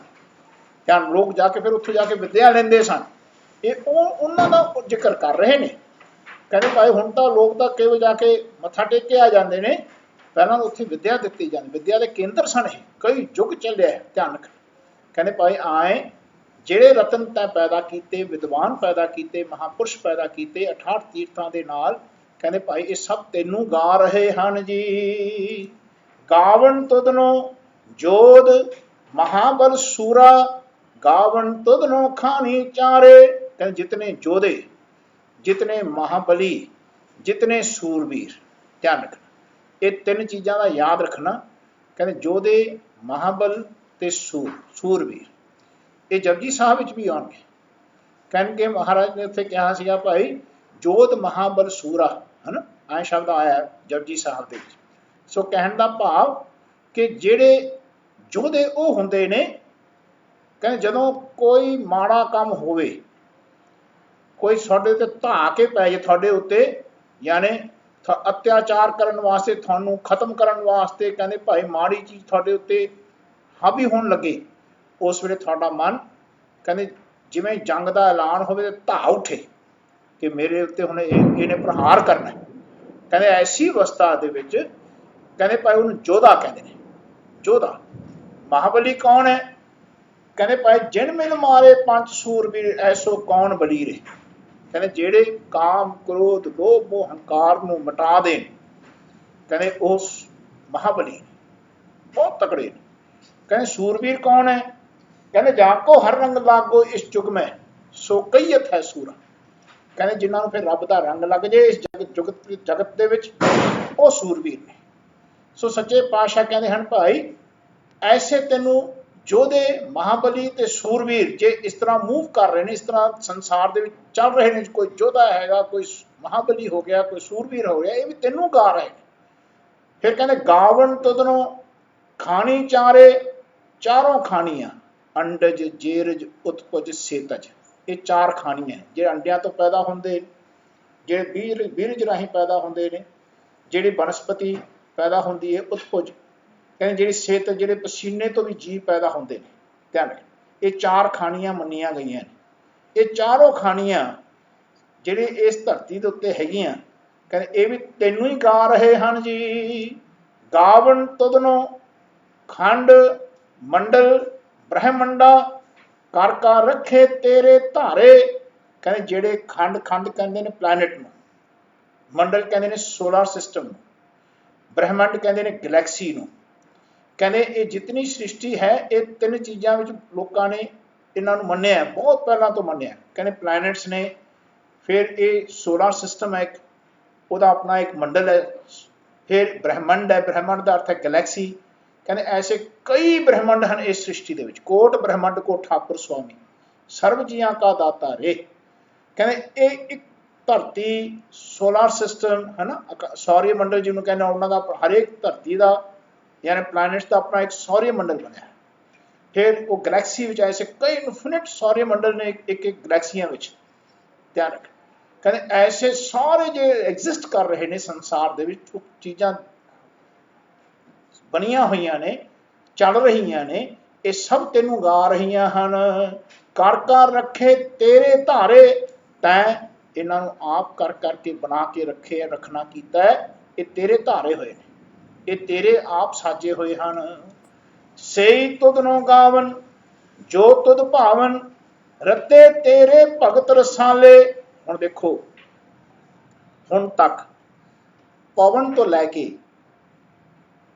ਧਿਆਨ, ਲੋਕ ਜਾ ਕੇ ਫਿਰ ਉੱਥੇ ਜਾ ਕੇ ਵਿਦਿਆ ਲੈਂਦੇ ਸਨ। ਇਹ ਉਹਨਾਂ ਦਾ ਜ਼ਿਕਰ ਕਰ ਰਹੇ ਨੇ। ਕਹਿੰਦੇ ਭਾਈ ਹੁਣ ਤਾਂ ਲੋਕ ਤਾਂ ਕੇਵਲ ਜਾ ਕੇ ਮੱਥਾ ਟੇਕ ਕੇ ਆ ਜਾਂਦੇ ਨੇ, ਪਹਿਲਾਂ ਉੱਥੇ ਵਿਦਿਆ ਦਿੱਤੀ ਜਾਂਦੀ, ਵਿਦਿਆ ਦੇ ਕੇਂਦਰ ਸਨ ਇਹ, ਕਈ ਯੁੱਗ ਚੱਲਿਆ। ਧਿਆਨ ਰੱਖ, ਕਹਿੰਦੇ ਭਾਈ ਆਏ ਜਿਹੜੇ ਰਤਨ ਤੈਂ ਪੈਦਾ ਕੀਤੇ, ਵਿਦਵਾਨ ਪੈਦਾ ਕੀਤੇ, ਮਹਾਪੁਰਸ਼ ਪੈਦਾ ਕੀਤੇ 68 ਤੀਰਥਾਂ ਦੇ ਨਾਲ, ਕਹਿੰਦੇ ਭਾਈ ਇਹ ਸਭ ਤੈਨੂੰ ਗਾ ਰਹੇ ਹਨ ਜੀ। ਗਾਵਣ ਤੁਧਨੋ ਜੋਧ ਮਹਾਬਲ ਸੂਰਾ ਗਾਵਣ ਤੁਧਨੋ ਖਾਨੀ ਚਾਰੇ। ਕਹਿੰਦੇ ਜਿਤਨੇ ਜੋਧੇ, ਜਿਤਨੇ ਮਹਾਬਲੀ, ਜਿਤਨੇ ਸੂਰਬੀਰ। ਧਿਆਨ ਰੱਖਣਾ, ਇਹ ਤਿੰਨ ਚੀਜ਼ਾਂ ਦਾ ਯਾਦ ਰੱਖਣਾ। ਕਹਿੰਦੇ ਜੋਧੇ, ਮਹਾਬਲ ਤੇ ਸੂਰਬੀਰ, ਇਹ ਜਪਜੀ ਸਾਹਿਬ ਵਿੱਚ ਵੀ ਆਉਣਗੇ। ਕਹਿਣਗੇ ਮਹਾਰਾਜ ਨੇ ਉੱਥੇ ਕਿਹਾ ਸੀਗਾ ਭਾਈ ਜੋਧ ਮਹਾਬਲ ਸੂਰਾ, ਹੈ ਨਾ, ਐਂ ਸ਼ਬਦ ਆਇਆ ਜਪਜੀ ਸਾਹਿਬ ਦੇ ਵਿੱਚ। ਸੋ ਕਹਿਣ ਦਾ ਭਾਵ ਕਿ ਜਿਹੜੇ ਯੋਧੇ ਉਹ ਹੁੰਦੇ ਨੇ, ਕਹਿੰਦੇ ਜਦੋਂ ਕੋਈ ਮਾੜਾ ਕੰਮ ਹੋਵੇ, ਕੋਈ ਤੁਹਾਡੇ ਉੱਤੇ ਧਾ ਕੇ ਪੈ ਜਾਏ, ਤੁਹਾਡੇ ਉੱਤੇ ਯਾਨੀ ਅਤਿਆਚਾਰ ਕਰਨ ਵਾਸਤੇ, ਤੁਹਾਨੂੰ ਖਤਮ ਕਰਨ ਵਾਸਤੇ, ਕਹਿੰਦੇ ਭਾਈ ਮਾੜੀ ਚੀਜ਼ ਤੁਹਾਡੇ ਉੱਤੇ ਹਾਵੀ ਹੋਣ ਲੱਗੇ, ਉਸ ਵੇਲੇ ਤੁਹਾਡਾ ਮਨ ਕਹਿੰਦੇ ਜਿਵੇਂ ਜੰਗ ਦਾ ਐਲਾਨ ਹੋਵੇ ਤੇ ਧਾ ਉੱਠੇ ਕਿ ਮੇਰੇ ਉੱਤੇ ਹੁਣ ਇਹਨੇ ਪ੍ਰਹਾਰ ਕਰਨਾ। ਕਹਿੰਦੇ ਐਸੀ ਅਵਸਥਾ ਦੇ ਵਿੱਚ ਕਹਿੰਦੇ ਭਾਈ ਉਹਨੂੰ ਯੋਧਾ ਕਹਿੰਦੇ ਨੇ। ਯੋਧਾ ਮਹਾਬਲੀ ਕੌਣ ਹੈ? ਕਹਿੰਦੇ ਭਾਈ ਜਿਨ ਮਿਲ ਮਾਰੇ ਪੰਜ ਸੂਰਬੀਰ ਐਸੋ ਕੌਣ ਬਲੀ ਰਹੇ। ਕਹਿੰਦੇ ਜਿਹੜੇ ਕਾਮ ਕ੍ਰੋਧ ਲੋਭ ਮੋਹ ਹੰਕਾਰ ਨੂੰ ਮਿਟਾ ਦੇਣ, ਕਹਿੰਦੇ ਉਸ ਮਹਾਬਲੀ ਬਹੁਤ ਤਕੜੇ ਨੇ। ਕਹਿੰਦੇ ਸੂਰਬੀਰ ਕੌਣ ਹੈ? ਕਹਿੰਦੇ ਜਾਕੋ ਹਰ ਰੰਗ ਲਾਗੋ ਇਸ ਯੁਗ ਮੈਂ ਸੋ ਕਈਅਤ ਹੈ ਸੂਰਾ। ਕਹਿੰਦੇ ਜਿਨ੍ਹਾਂ ਨੂੰ ਫਿਰ ਰੱਬ ਦਾ ਰੰਗ ਲੱਗ ਜੇ ਇਸ ਜਗਤ ਦੇ ਵਿੱਚ, ਉਹ ਸੂਰਬੀਰ ਨੇ। ਸੋ ਸੱਚੇ ਪਾਤਸ਼ਾਹ ਕਹਿੰਦੇ ਹਨ ਭਾਈ ਐਸੇ ਤੈਨੂੰ ਯੋਧੇ, ਮਹਾਬਲੀ ਤੇ ਸੂਰਬੀਰ ਜੇ ਇਸ ਤਰ੍ਹਾਂ ਮੂਵ ਕਰ ਰਹੇ ਨੇ, ਇਸ ਤਰ੍ਹਾਂ ਸੰਸਾਰ ਦੇ ਵਿੱਚ ਚੱਲ ਰਹੇ ਨੇ, ਕੋਈ ਯੋਧਾ ਹੈਗਾ, ਕੋਈ ਮਹਾਬਲੀ ਹੋ ਗਿਆ, ਕੋਈ ਸੂਰਬੀਰ ਹੋ ਗਿਆ, ਇਹ ਵੀ ਤੈਨੂੰ ਗਾ ਰਹੇ ਨੇ। ਫਿਰ ਕਹਿੰਦੇ ਗਾਵਣ ਤੁਧਨੋਂ ਖਾਣੀ ਚਾਰੇ, ਚਾਰੋਂ ਖਾਣੀਆਂ ਅੰਡਜ ਜੇਰਜ ਉਤਪਜ ਸੇਤਜ। ਇਹ ਚਾਰ ਖਾਣੀਆਂ ਜਿਹੜੇ ਅੰਡਿਆਂ ਤੋਂ ਪੈਦਾ ਹੁੰਦੇ, ਜਿਹੜੇ ਬੀਰਜ ਰਾਹੀਂ ਪੈਦਾ ਹੁੰਦੇ ਨੇ, ਜਿਹੜੀ ਬਨਸਪਤੀ ਪੈਦਾ ਹੁੰਦੀ ਹੈ ਉਤਪਜ, ਕਹਿੰਦੇ ਜਿਹੜੀ ਸੇਤ ਜਿਹੜੇ ਪਸੀਨੇ ਤੋਂ ਵੀ ਜੀਵ ਪੈਦਾ ਹੁੰਦੇ ਨੇ। ਧਿਆਨ ਰੱਖ, ਇਹ ਚਾਰ ਖਾਣੀਆਂ ਮੰਨੀਆਂ ਗਈਆਂ ਨੇ। ਇਹ ਚਾਰੋਂ ਖਾਣੀਆਂ ਜਿਹੜੇ ਇਸ ਧਰਤੀ ਦੇ ਉੱਤੇ ਹੈਗੀਆਂ, ਕਹਿੰਦੇ ਇਹ ਵੀ ਤੈਨੂੰ ਹੀ ਗਾ ਰਹੇ ਹਨ ਜੀ। ਗਾਵਣ ਤੁਧਨੋਂ ਖੰਡ ਮੰਡਲ ਬ੍ਰਹਮੰਡਾ ਕਰ ਕਰ ਰੱਖੇ ਤੇਰੇ ਧਾਰੇ। ਕਹਿੰਦੇ ਜਿਹੜੇ ਖੰਡ ਕਹਿੰਦੇ ਨੇ ਪਲੈਨਟ ਨੂੰ, ਮੰਡਲ ਕਹਿੰਦੇ ਨੇ ਸੋਲਰ ਸਿਸਟਮ ਨੂੰ, ਬ੍ਰਹਮੰਡ ਕਹਿੰਦੇ ਨੇ ਗਲੈਕਸੀ ਨੂੰ। कहते ये जितनी सृष्टि है ये तीन चीज़ों में लोगों ने इन्हों मन्निया, बहुत पहला तो मन्निया। कहते प्लैनेट्स ने, फिर ये सोलर सिस्टम है एक, उसका अपना एक मंडल है, फिर ब्रह्मंड है, ब्रह्मंड का अर्थ है गैलैक्सी। कहते ऐसे कई ब्रह्मंड हैं इस सृष्टि के, कोट ब्रह्मंड को ठाकुर स्वामी सर्व जियां का दाता रे। कहते एक धरती सोलर सिस्टम है ना, सौर्य मंडल जिन्होंने कहने उन्होंने हरेक धरती का यानी प्लैनेट्स का अपना एक सौर्य मंडल बनया। फिर वो गैलैक्सी ऐसे कई इनफिनिट सौर्य मंडल ने एक एक गैलैक्सियां ध्यान रख। कहते ऐसे सारे जो एग्जिस्ट कर रहे हैं संसार दे विच चीज़ां बनिया हुई ने, चल रही ने, ये सब तेनू गा रही हैं। कर कर रखे तेरे धारे, तैं इन्हों आप कर करके बना के रखे, रखना कीता है, ये तेरे धारे हुए हैं, ये तेरे आप साजे हुए हैं। सेई तुदनो गावन जो तुद भावन, रते तेरे भगत रसाले। हुण देखो, हुण तक पवन तो लैके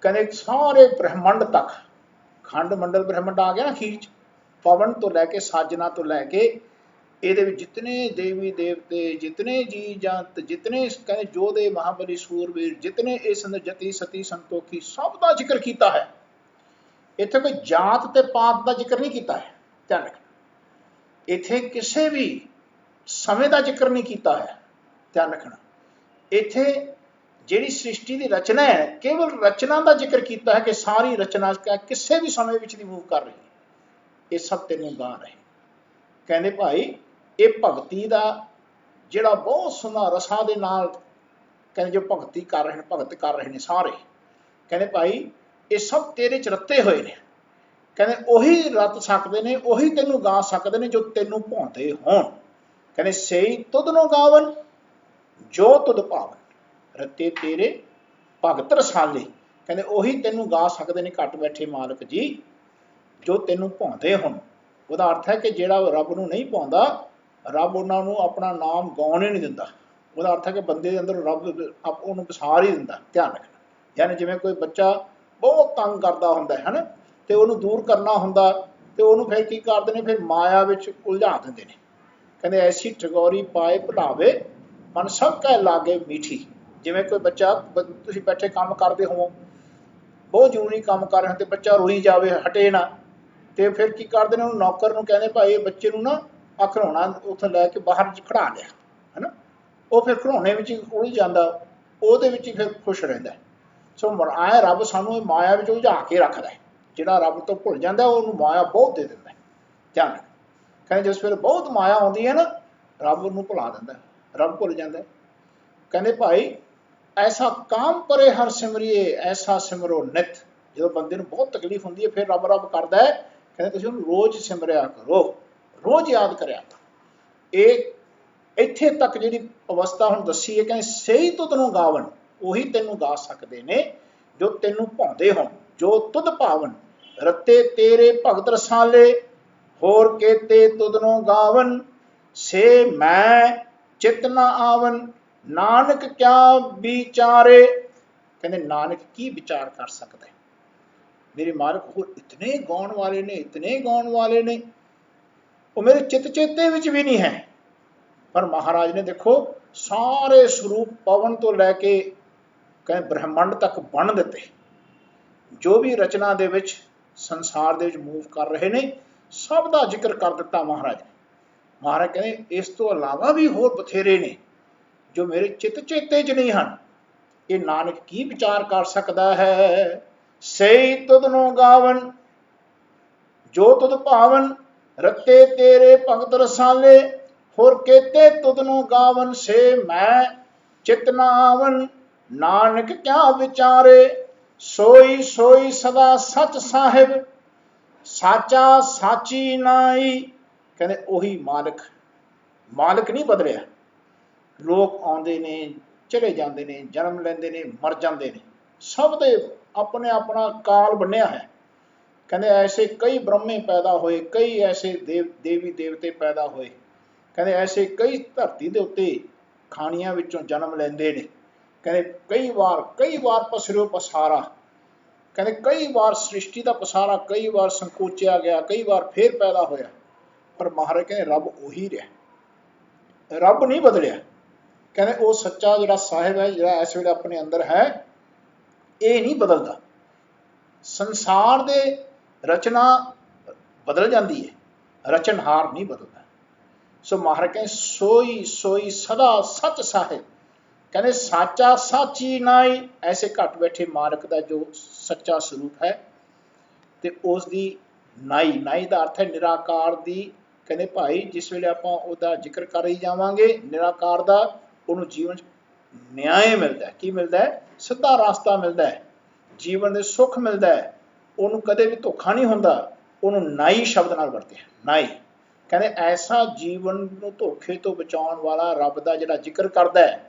कहते सारे ब्रह्मंड तक, खंड मंडल ब्रह्मंड आ गया ना खींच, पवन तो लैके साजना तो लैके ये जितने देवी देवते, जितने जी जंत, जितने कहते जोधे महाबली सूरवीर, जितने इस जति सती संतोखी, सब का जिक्र किया है। इत्थे कोई जात ते पात का जिक्र नहीं किया है, ध्यान रखना। इत्थे किसी भी समय का जिक्र नहीं किया है, ध्यान रखना। इत्थे जिहड़ी सृष्टि की रचना है, केवल रचना का जिक्र किया है कि सारी रचना किसी भी समय विच नहीं मूव कर रही, ये सब तेनों गा रहे। कहते भाई ये भगती का जिहड़ा बहुत सोहना रसा दे नाल कहते जो भगती कर रहे हैं, भगत कर रहे हैं सारे, कहते भाई ये सब तेरे च रते हुए हैं। कहते उही रत सकते हैं, उही तेनों गा सकते हैं जो तेनों भाउंदे होण। कहते सेई तुदनो गावन जो तुद भावन, रते तेरे भगत रसाले। कहते उही तेनों गा सकते हैं घट बैठे मालक जी जो तेनों भाउंदे होण। उसका अर्थ है कि जिहड़ा रब नूं नहीं भाउंदा, रब उन्होंने अपना नाम गाने नहीं दिंदा। उसका अर्थ है कि बंदे के अंदर रब उन्होंने विसार ही दिंदा। ध्यान रखना, यानी जिवें कोई बच्चा बहुत तंग करता हुंदा है ना, तो उन्होंने दूर करना हुंदा, तो उन्होंने फिर की करते हैं, फिर माया विच उलझा देंदे ने। कहते ऐसी ठगौरी पाए भुलावे, मन सब कह लागे मीठी। जिवें कोई बच्चा तुसीं बैठे काम करते हो, बहुत जरूरी काम कर रहे हो, तो बच्चा रोई जाए हटे ना, तो फिर की करते हैं, नौकर नूं कहते भाई बच्चे नूं ना आ खिडौना उत्थों लैके बाहर खड़ा लिया है ना, वो फिर खिडौने विच उलझ जाता, ਉਹਦੇ ਵਿੱਚ ਹੀ फिर खुश रहता है। सो आए रब सानू माया में उलझा के रखता है, जिहड़ा रब तो भुल जाता उन्होंने माया बहुत दे दिंदा है। ध्यान रख, कहते जिस वेले बहुत माया आती है ना, रब उन्होंने भुला दिंदा, रब भुल जाता है। कहते भाई ऐसा काम परे हर सिमरिए, ऐसा सिमरो नित। जो बंदे नूं बहुत तकलीफ होंदी है, फिर रब रब करता है, कहते तुसीं उहनूं रोज़ सिमरिया करो, रोज़ याद करिया करो। ये इत्थे तक जिहड़ी अवस्था हुण दसी है, कहते सही तुदनों गावन, उही तेनों गा सकते ने जो तेनों भाउंदे होण। जो तुद भावन, रते तेरे भगत रसाले, होर केते तुदनों गावन, से मैं चित न आवन, नानक क्या विचारे। कहते नानक की विचार कर सकता है, मेरे मालिक होर इतने गाउण वाले ने, इतने गाउण वाले ने, वो मेरे चित चेते विच भी नहीं है। पर महाराज ने देखो सारे स्वरूप पवन तो लैके कहें ब्रह्मंड तक बन दिते, जो भी रचना दे विच संसार दे विच मूव कर रहे ने, सब का जिक्र कर दिता महाराज ने। महाराज कहते इस तो अलावा भी होर बथेरे ने जो मेरे चित चेते च नहीं हैं, ये नानक की विचार कर सकता है। सही तुदनो गावन जो तुद भावन, रते तेरे भगत रसाले, होर केते तुदनो गावन, से मैं चित न आवन, नानक क्या विचारे। सोई सोई सदा सच साहिब, साचा साची नाई। कहते उही मालिक, मालिक नहीं बदलिया। लोग आते ने चले जाते ने, जन्म लेंदे ने, मर जाते ने, सब दे अपने अपना काल बन्निया है। कहते ऐसे कई ब्रह्मे पैदा होए, कई ऐसे देवी देवते पैदा होए, कहते ऐसे कई धरती के उत्ते खानियां विचों जन्म लेंदे ने। कहते कई बार पसरिओ पसारा, ਕਹਿੰਦੇ ਕਈ ਵਾਰ ਸ੍ਰਿਸ਼ਟੀ ਦਾ ਪਸਾਰਾ ਕਈ ਵਾਰ ਸੰਕੋਚਿਆ ਗਿਆ, ਕਈ ਵਾਰ ਫੇਰ ਪੈਦਾ ਹੋਇਆ, ਪਰ ਮਹਾਰਾਜ ਕਹਿੰਦੇ ਰੱਬ ਉਹੀ ਰਿਹਾ, ਰੱਬ ਨਹੀਂ ਬਦਲਿਆ। ਕਹਿੰਦੇ ਉਹ ਸੱਚਾ ਜਿਹੜਾ ਸਾਹਿਬ ਹੈ, ਜਿਹੜਾ ਇਸ ਵੇਲੇ ਆਪਣੇ ਅੰਦਰ ਹੈ, ਇਹ ਨਹੀਂ ਬਦਲਦਾ। ਸੰਸਾਰ ਦੇ ਰਚਨਾ ਬਦਲ ਜਾਂਦੀ ਹੈ, ਰਚਨਹਾਰ ਨਹੀਂ ਬਦਲਦਾ। ਸੋ ਮਹਾਰਾਜ ਕਹਿੰਦੇ ਸੋਈ ਸੋਈ ਸਦਾ ਸੱਚ ਸਾਹਿਬ, ਕਹਿੰਦੇ ਸਾਚਾ ਸਾਚੀ ਨਾਈ, ਐਸੇ ਘਟ ਬੈਠੇ ਮਾਲਕ ਦਾ ਜੋ ਸੱਚਾ ਸਰੂਪ ਹੈ ਤੇ ਉਸ ਦੀ ਨਾਈ, ਨਾਈ ਦਾ ਅਰਥ ਹੈ ਨਿਰਾਕਾਰ ਦੀ। ਕਹਿੰਦੇ ਭਾਈ ਜਿਸ ਵੇਲੇ ਆਪਾਂ ਉਹਦਾ ਜ਼ਿਕਰ ਕਰ ਹੀ ਜਾਵਾਂਗੇ ਨਿਰਾਕਾਰ ਦਾ, ਉਹਨੂੰ ਜੀਵਨ 'ਚ ਨਿਆਂ ਮਿਲਦਾ। ਕੀ ਮਿਲਦਾ ਹੈ? ਸਿੱਧਾ ਰਾਸਤਾ ਮਿਲਦਾ ਹੈ, ਜੀਵਨ ਦੇ ਸੁੱਖ ਮਿਲਦਾ ਹੈ, ਉਹਨੂੰ ਕਦੇ ਵੀ ਧੋਖਾ ਨਹੀਂ ਹੁੰਦਾ। ਉਹਨੂੰ ਨਾਈ ਸ਼ਬਦ ਨਾਲ ਵਰਤਿਆ, ਨਾਈ। ਕਹਿੰਦੇ ਐਸਾ ਜੀਵਨ ਨੂੰ ਧੋਖੇ ਤੋਂ ਬਚਾਉਣ ਵਾਲਾ ਰੱਬ ਦਾ ਜਿਹੜਾ ਜ਼ਿਕਰ ਕਰਦਾ ਹੈ,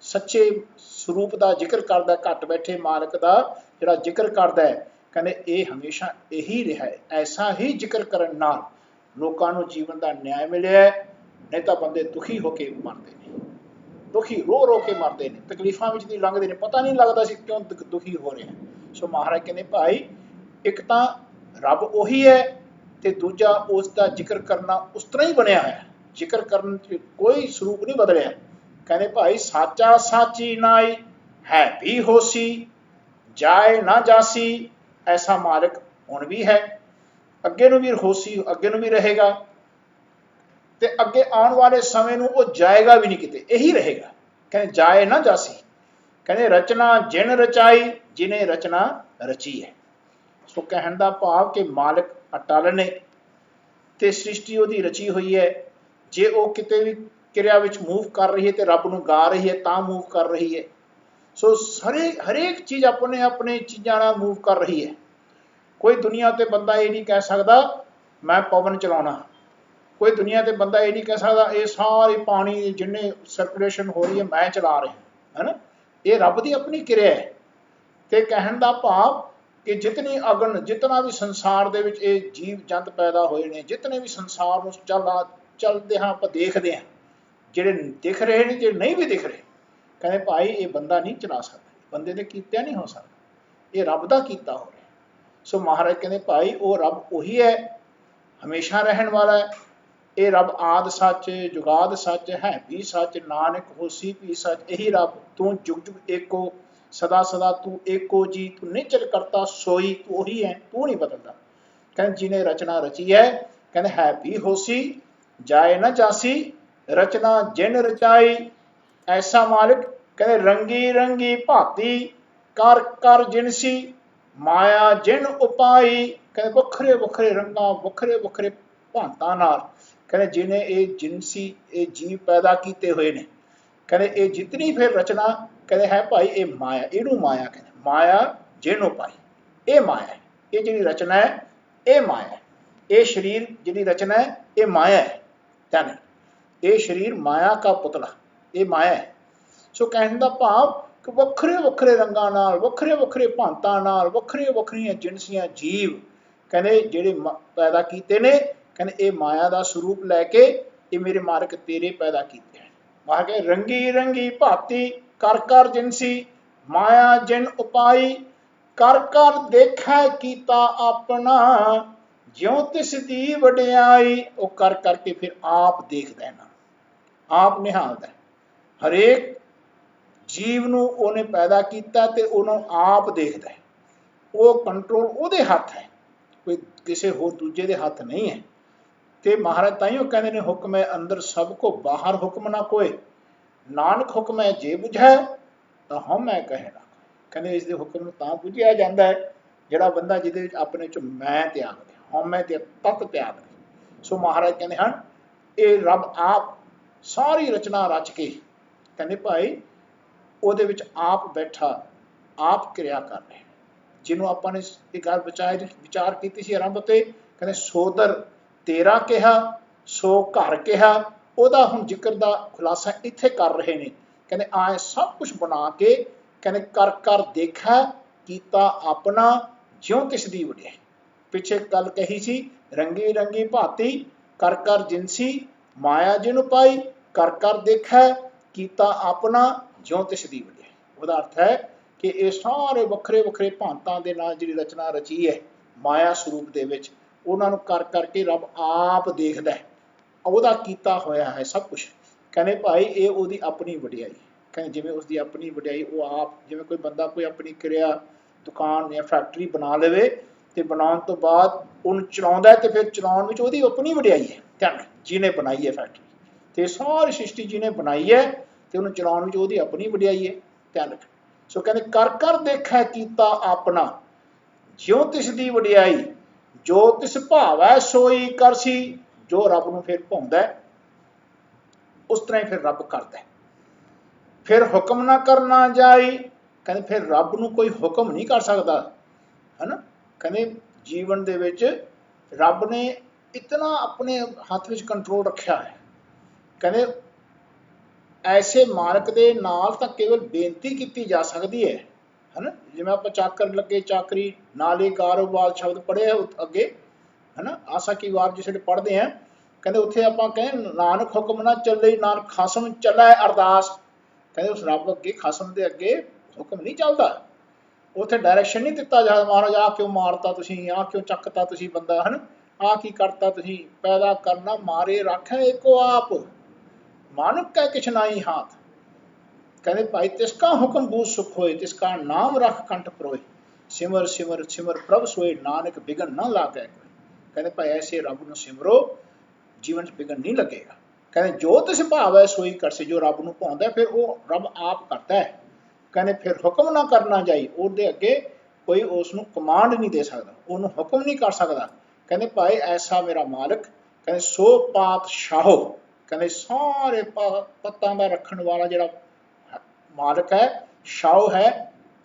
ਸੱਚੇ ਸਰੂਪ ਦਾ ਜ਼ਿਕਰ ਕਰਦਾ, ਘਟ ਬੈਠੇ ਮਾਲਕ ਦਾ ਜਿਹੜਾ ਜ਼ਿਕਰ ਕਰਦਾ ਹੈ, ਕਹਿੰਦੇ ਇਹ ਹਮੇਸ਼ਾ ਇਹੀ ਰਿਹਾ ਹੈ। ਐਸਾ ਹੀ ਜ਼ਿਕਰ ਕਰਨ ਨਾਲ ਲੋਕਾਂ ਨੂੰ ਜੀਵਨ ਦਾ ਨਿਆਂ ਮਿਲਿਆ, ਨਹੀਂ ਤਾਂ ਬੰਦੇ ਦੁਖੀ ਹੋ ਕੇ ਮਰਦੇ ਨੇ, ਦੁਖੀ ਰੋ ਰੋ ਕੇ ਮਰਦੇ ਨੇ, ਤਕਲੀਫਾਂ ਵਿੱਚ ਦੀ ਲੰਘਦੇ ਨੇ, ਪਤਾ ਨਹੀਂ ਲੱਗਦਾ ਸੀ ਕਿਉਂ ਦੁਖੀ ਹੋ ਰਹੇ। ਸੋ ਮਹਾਰਾਜ ਕਹਿੰਦੇ ਭਾਈ ਇੱਕ ਤਾਂ ਰੱਬ ਉਹੀ ਹੈ ਤੇ ਦੂਜਾ ਉਸ ਦਾ ਜ਼ਿਕਰ ਕਰਨਾ ਉਸ ਤਰ੍ਹਾਂ ਹੀ ਬਣਿਆ ਹੋਇਆ, ਜ਼ਿਕਰ ਕਰਨ 'ਚ ਕੋਈ ਸਰੂਪ ਨਹੀਂ ਬਦਲਿਆ। ਕਹਿੰਦੇ ਭਾਈ ਸਾਚਾ ਸਾਚੀ ਨਾਈ, ਹੈ ਵੀ ਹੋਸੀ ਜਾਏ ਨਾ ਜਾਸੀ, ਐਸਾ ਮਾਲਕ ਹੁਣ ਵੀ ਹੈ, ਅੱਗੇ ਨੂੰ ਵੀ ਹੋਸੀ, ਅੱਗੇ ਨੂੰ ਵੀ ਰਹੇਗਾ, ਤੇ ਅੱਗੇ ਆਉਣ ਵਾਲੇ ਸਮੇਂ ਨੂੰ ਉਹ ਜਾਏਗਾ ਵੀ ਨਹੀਂ ਕਿਤੇ, ਇਹੀ ਰਹੇਗਾ। ਕਹਿੰਦੇ ਜਾਏ ਨਾ ਜਾਸੀ, ਕਹਿੰਦੇ ਰਚਨਾ ਜਿਨ ਰਚਾਈ, ਜਿਨੇ ਰਚਨਾ ਰਚੀ ਹੈ। ਸੋ ਕਹਿਣ ਦਾ ਭਾਵ ਕਿ ਮਾਲਕ ਅਟਲ ਨੇ ਤੇ ਸ੍ਰਿਸ਼ਟੀ ਉਹਦੀ ਰਚੀ ਹੋਈ ਹੈ। ਜੇ ਉਹ ਕਿਤੇ ਵੀ ਕਿਰਿਆ ਵਿੱਚ ਮੂਵ ਕਰ ਰਹੀ ਹੈ ਤੇ ਰੱਬ ਨੂੰ ਗਾ ਰਹੀ ਹੈ ਤਾਂ ਮੂਵ ਕਰ ਰਹੀ ਹੈ। ਸੋ ਹਰੇਕ ਚੀਜ਼ ਆਪਣੇ ਆਪਣੇ ਚੀਜ਼ਾਂ ਨਾਲ ਮੂਵ ਕਰ ਰਹੀ ਹੈ। ਕੋਈ ਦੁਨੀਆ ਤੇ ਬੰਦਾ ਇਹ ਨਹੀਂ ਕਹਿ ਸਕਦਾ ਮੈਂ ਪਵਨ ਚਲਾਉਣਾ, ਕੋਈ ਦੁਨੀਆ ਤੇ ਬੰਦਾ ਇਹ ਨਹੀਂ ਕਹਿ ਸਕਦਾ ਇਹ ਸਾਰੇ ਪਾਣੀ ਜਿੰਨੇ ਸਰਕੂਲੇਸ਼ਨ ਹੋ ਰਹੀ ਹੈ ਮੈਂ ਚਲਾ ਰਿਹਾ, ਹੈ ਨਾ। ਇਹ ਰੱਬ ਦੀ ਆਪਣੀ ਕਿਰਿਆ ਹੈ। ਤੇ ਕਹਿਣ ਦਾ ਭਾਵ ਕਿ ਜਿਤਨੀ ਅਗਨ, ਜਿਤਨਾ ਵੀ ਸੰਸਾਰ ਦੇ ਵਿੱਚ ਇਹ ਜੀਵ ਜੰਤ ਪੈਦਾ ਹੋਏ ਨੇ, ਜਿਤਨੇ ਵੀ ਸੰਸਾਰ ਨੂੰ ਚੱਲਦੇ ਹਾਂ ਆਪਾਂ ਦੇਖਦੇ ਹਾਂ, ਜਿਹੜੇ ਦਿਖ ਰਹੇ ਨੇ, ਜਿਹੜੇ ਨਹੀਂ ਵੀ ਦਿਖ ਰਹੇ, ਕਹਿੰਦੇ ਭਾਈ ਇਹ ਬੰਦਾ ਨਹੀਂ ਚਲਾ ਸਕਦਾ, ਬੰਦੇ ਦੇ ਕੀਤਿਆ ਨਹੀਂ ਹੋ ਸਕਦਾ, ਇਹ ਰੱਬ ਦਾ ਕੀਤਾ ਹੋ ਰਿਹਾ। ਸੋ ਮਹਾਰਾਜ ਕਹਿੰਦੇ ਭਾਈ ਉਹ ਰੱਬ ਉਹੀ ਹੈ, ਹਮੇਸ਼ਾ ਰਹਿਣ ਵਾਲਾ ਹੈ। ਇਹ ਰੱਬ ਆਦਿ ਸੱਚ, ਜੁਗਾਦ ਸੱਚ, ਹੈ ਵੀ ਸੱਚ, ਨਾਨਕ ਹੋਸੀ ਵੀ ਸੱਚ। ਇਹੀ ਰੱਬ ਤੂੰ ਜੁਗ ਜੁਗ ਏਕੋ, ਸਦਾ ਸਦਾ ਤੂੰ ਏਕੋ ਜੀ, ਤੂੰ ਨਿਚਰ ਕਰਤਾ ਸੋਈ, ਤੂੰ ਉਹੀ ਹੈ, ਤੂੰ ਨਹੀਂ ਬਦਲਦਾ। ਕਹਿੰਦੇ ਜਿਹਨੇ ਰਚਨਾ ਰਚੀ ਹੈ, ਕਹਿੰਦੇ ਹੈ ਵੀ ਹੋਸੀ ਜਾਏ ਨਾ ਜਾਸੀ, ਰਚਨਾ ਜਿਨ ਰਚਾਈ, ਐਸਾ ਮਾਲਿਕ। ਕਹਿੰਦੇ ਰੰਗੀ ਰੰਗੀ ਭਾਤੀ ਕਰ ਕਰ ਜਿਨਸੀ, ਮਾਇਆ ਜਿਨ ਉਪਾਈ। ਕਹਿੰਦੇ ਵੱਖਰੇ ਵੱਖਰੇ ਰੰਗਾਂ, ਵੱਖਰੇ ਵੱਖਰੇ ਭਾਂਤਾਂ ਨਾਲ, ਕਹਿੰਦੇ ਜਿਹਨੇ ਇਹ ਜਿਨਸੀ, ਇਹ ਜੀਵ ਪੈਦਾ ਕੀਤੇ ਹੋਏ ਨੇ, ਕਹਿੰਦੇ ਇਹ ਜਿਤਨੀ ਫਿਰ ਰਚਨਾ, ਕਹਿੰਦੇ ਹੈ ਭਾਈ ਇਹ ਮਾਇਆ, ਇਹਨੂੰ ਮਾਇਆ ਕਹਿੰਦੇ, ਮਾਇਆ ਜਿਨ ਉਪਾਈ, ਇਹ ਮਾਇਆ ਹੈ। ਇਹ ਜਿਹੜੀ ਰਚਨਾ ਹੈ ਇਹ ਮਾਇਆ ਹੈ। ਇਹ ਸਰੀਰ ਜਿਹੜੀ ਰਚਨਾ ਹੈ ਇਹ ਮਾਇਆ ਹੈ, ਧਿਆਨ, ਇਹ ਸਰੀਰ ਮਾਇਆ ਕਾ ਪੁਤਲਾ, ਇਹ ਮਾਇਆ ਹੈ। ਸੋ ਕਹਿਣ ਦਾ ਭਾਵ ਕਿ ਵੱਖਰੇ ਵੱਖਰੇ ਰੰਗਾਂ ਨਾਲ, ਵੱਖਰੇ ਵੱਖਰੇ ਭਾਂਤਾਂ ਨਾਲ, ਵੱਖਰੀਆਂ ਵੱਖਰੀਆਂ ਜਿਨਸੀਆਂ ਜੀਵ ਕਹਿੰਦੇ ਜਿਹੜੇ ਪੈਦਾ ਕੀਤੇ ਨੇ, ਕਹਿੰਦੇ ਇਹ ਮਾਇਆ ਦਾ ਸਰੂਪ ਲੈ ਕੇ ਇਹ ਮੇਰੇ ਮਾਲਕ ਤੇਰੇ ਪੈਦਾ ਕੀਤੇ ਹਨ। ਮਹਾਰਾਜ ਕਹਿੰਦੇ ਰੰਗੀ ਰੰਗੀ ਭਾਤੀ ਕਰ ਕਰ ਜਿਨਸੀ, ਮਾਇਆ ਜਿਨ ਉਪਾਈ। ਕਰ ਕਰ ਦੇਖੈ ਕੀਤਾ ਆਪਣਾ, ਜਿਉ ਤਿਸ ਦੀ ਵਡਿਆਈ। ਉਹ ਕਰ ਕਰਕੇ ਫਿਰ ਆਪ ਦੇਖਦਾ ਨਾ, ਆਪ ਨਿਹਾਲਦਾ। ਹਰੇਕ ਜੀਵ ਨੂੰ ਉਹਨੇ ਪੈਦਾ ਕੀਤਾ ਤੇ ਉਹਨੂੰ ਆਪ ਦੇਖਦਾ। ਉਹ ਕੰਟਰੋਲ ਉਹਦੇ ਹੱਥ ਹੈ, ਕੋਈ ਕਿਸੇ ਹੋਰ ਦੂਜੇ ਦੇ ਹੱਥ ਨਹੀਂ ਹੈ। ਤੇ ਮਹਾਰਾਜ ਤਾਈਓ ਕਹਿੰਦੇ ਨੇ ਹੁਕਮ ਹੈ ਅੰਦਰ ਸਭ ਕੋ ਬਾਹਰ ਹੁਕਮ ਨਾ ਕੋਏ, ਨਾਨਕ ਹੁਕਮ ਹੈ ਜੇ ਬੁਝੈ ਤਾਂ ਹਉਮੈ ਕਹੈ ਨਾ। ਕਹਿੰਦੇ ਇਸ ਦੇ ਹੁਕਮ ਨੂੰ ਤਾਂ ਬੁਝਿਆ ਜਾਂਦਾ ਹੈ ਜਿਹੜਾ ਬੰਦਾ ਜਿਹਦੇ ਵਿੱਚ ਆਪਣੇ ਚ ਮੈਂ ਤਿਆਗ ਦੇ, ਹਉਮੈ ਤੇ ਤਤ ਤਿਆਗ ਦੇ। ਸੋ ਮਹਾਰਾਜ ਕਹਿੰਦੇ ਹਨ ਇਹ ਰੱਬ ਆਪ ਸਾਰੀ ਰਚਨਾ ਰਚ ਕੇ, ਕਹਿੰਦੇ ਭਾਈ ਉਹਦੇ ਵਿੱਚ ਆਪ ਬੈਠਾ, ਆਪ ਕਿਰਿਆ ਕਰ ਰਿਹਾ। ਜਿਹਨੂੰ ਆਪਾਂ ਨੇ ਇੱਕ ਗੱਲ ਵਿਚਾਰ ਕੀਤੀ ਸੀ ਆਰੰਭ ਤੇ, ਕਹਿੰਦੇ ਸੋਦਰ ਤੇਰਾ ਕਿਹਾ ਸੋ ਘਰ ਕਿਹਾ, ਉਹਦਾ ਹੁਣ ਜ਼ਿਕਰ ਦਾ ਖੁਲਾਸਾ ਇੱਥੇ ਕਰ ਰਹੇ ਨੇ। ਕਹਿੰਦੇ ਆਏ ਸਭ ਕੁਛ ਬਣਾ ਕੇ, ਕਹਿੰਦੇ ਕਰ ਕਰ ਦੇਖਾ ਕੀਤਾ ਆਪਣਾ, ਜਿਉਂ ਤਿਸ ਦੀ ਵਡਿਆਈ। ਪਿੱਛੇ ਗੱਲ ਕਹੀ ਸੀ ਰੰਗੀ ਰੰਗੀ ਭਾਤੀ ਕਰ ਕਰ ਜਿਨਸੀ, ਮਾਇਆ ਜਿਨ ਪਾਈ, ਕਰ ਕਰ ਦੇਖਾ ਕੀਤਾ ਆਪਣਾ, ਜਿਉਂ ਤਿਸ ਦੀ ਵਡਿਆਈ। ਉਹਦਾ ਅਰਥ ਹੈ कि ये सारे वक्रे वक्रे भांतां दे नाल जिहड़ी रचना रची है माया स्वरूप दे विच उन्हां नूं कर करके रब आप देखदा है, ਉਹਦਾ ਕੀਤਾ ਹੋਇਆ है सब कुछ। कहने भाई ये ਉਹਦੀ अपनी वडियाई, कहने जिवें उसकी अपनी वडियाई वो आप जिवें कोई बंदा कोई अपनी किरिया दुकान या फैक्ट्री बना लवे तो बनाने तो बाद उन्हें चलाउंदा है तो फिर चलाउण विच ਉਹਦੀ अपनी वडियाई है, ध्यान जिन्हें बनाई है फैक्ट्री तो सारी सृष्टि जिन्हें बनाई है तो उन्हें चलाउण विच ਉਹਦੀ अपनी वडियाई है, ध्यान रख। सो कहने कर कर देखै कीता अपना ज्यों तिस दी वडियाई जो तिस भावै सोई करसी। जो रब नूं फिर भाउंदा है उस तरह ही फिर रब करदा है। फिर हुक्म ना करना जाई, कहते फिर रब नूं कोई हुक्म नहीं कर सकता है ना। कहते जीवन दे विच रब ने इतना अपने हाथ में कंट्रोल रखा है। कहते ऐसे मालक दे नाल तां केवल बेनती की जा सकती है ना। जिवें आपां चाकर लगे चाकरी नाले कारोबार शब्द पढ़े अगे है ना, आसा की वार जिस पढ़ते हैं कहते उत्थे आपां कहें नानक हुक्म ना चले नानक खसम चलै अरदास। कहते उस रब अगे खसम के अगे हुक्म नहीं चलता, उत्थे डायरैक्शन नहीं दिता जाता महाराज आ क्यों मारता तुसीं, आ क्यों चकता तुसीं बंदा है ना, आ की करता तुसीं, पैदा करना मारे रखै एको आप मानुक कै किछ नाई हाथ। कहते भाई तिसका हुक्म बूझ सुख होए तिसका नाम रख कंठ परोए सिमर सिमर सिमर प्रभ सोए नानक बिगन न लागै। कहते भाई ऐसे रब नूं सिमरो जीवन बिगन नहीं लगेगा। कहते जो तिस भावै सोई करसे, जो रब नूं भाउंदा फिर वो रब आप करता है। कहते फिर हुक्म ना करना जाई, उहदे अगे कोई उसनूं कमांड नहीं दे सकता, उन्होंने हुक्म नहीं कर सकता। कहते भाई ऐसा मेरा मालिक, कहते सो पातशाहो, कहते सारे पत्तां दा रखण वाला जिहड़ा मालिक है शाह है।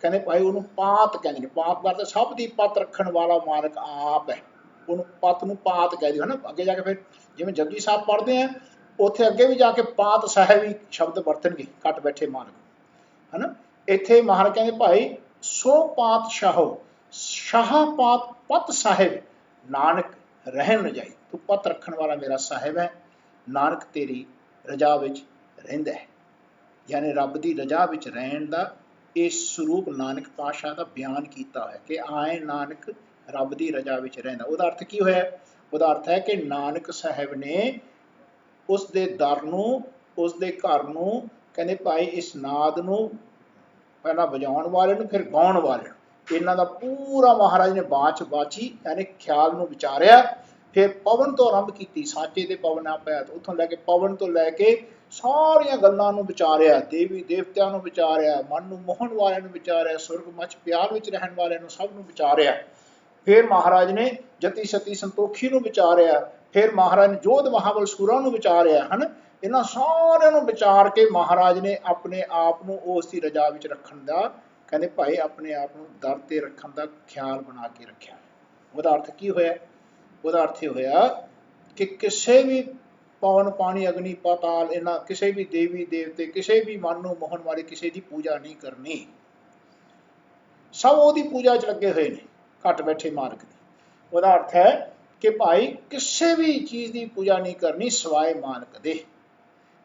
कहते भाई उन्होंने पात कहते, पात का सब की पत रखण वाला मालिक आप है, उन्होंने पत नूं पात कह दिओ है ना। अगे जाके फिर जिवें जपजी साहब पढ़ते हैं उत्थे अगे भी जाके पात साहिब ही शब्द वरतणगे घट बैठे मालिक है ना। इत्थे महाराज कहते भाई सो पातशाहो शाह पात पत साहिब नानक रहन न जाई, तू पत रखण वाला मेरा साहिब है, नानक तेरी रजा विच रहिंदा है। यानी रब की रजा विच रहन दा इस स्वरूप नानक पातशाह का बयान किया है कि आए नानक रब की रजा विच रहिंदा। उहदा अर्थ की होया, उहदा अर्थ है कि नानक साहिब ने उस दे दर नूं उस दे घर नूं कहंदे भाई इस नाद नूं पहला बजाउण वाले नूं फिर गाउण वाले नूं, इन्हां दा पूरा महाराज ने बाची यानी ख्याल नूं विचारिया। फिर पवन तो आरंभ की साचे दे पवन आपैत, उत्थों लैके पवन तो लैके सारिया गल्लां नूं विचारिया, देवी देवतियां नूं विचारिया, मन नूं मोहण वाले नूं विचारिया, सुरग मच प्यार विच रहण वाले नूं सब नूं विचारिया। फिर महाराज ने जति सती संतोखी नूं विचारिया, फिर महाराज ने जोध महाबल सूरा नूं विचारिया है ना। इन्हां सारिਆਂ ਨੂੰ विचार के महाराज ने अपने आप ਨੂੰ ਉਸ ਦੀ रजा ਵਿੱਚ ਰੱਖਣ ਦਾ ਕਹਿੰਦੇ ਭਾਈ ਆਪਣੇ ਆਪ ਨੂੰ ਦਰ ਤੇ ਰੱਖਣ ਦਾ ਖਿਆਲ ਬਣਾ ਕੇ ਰੱਖਿਆ। ਉਹਦਾ ਅਰਥ ਕੀ ਹੋਇਆ? ਉਹਦਾ ਅਰਥ ਇਹ ਹੋਇਆ ਕਿ ਕਿਸੇ ਵੀ पवन पानी अग्नि पाताल इन्हां किसी भी देवी देवते किसी भी मन नूं मोहन वाले किसी की पूजा नहीं करनी, सब ਉਹਦੀ पूजा च लगे हुए ने घट बैठे मालिक दी। ਉਹਦਾ अर्थ है कि भाई किसी भी चीज़ की पूजा नहीं करनी सिवाय मालिक दे,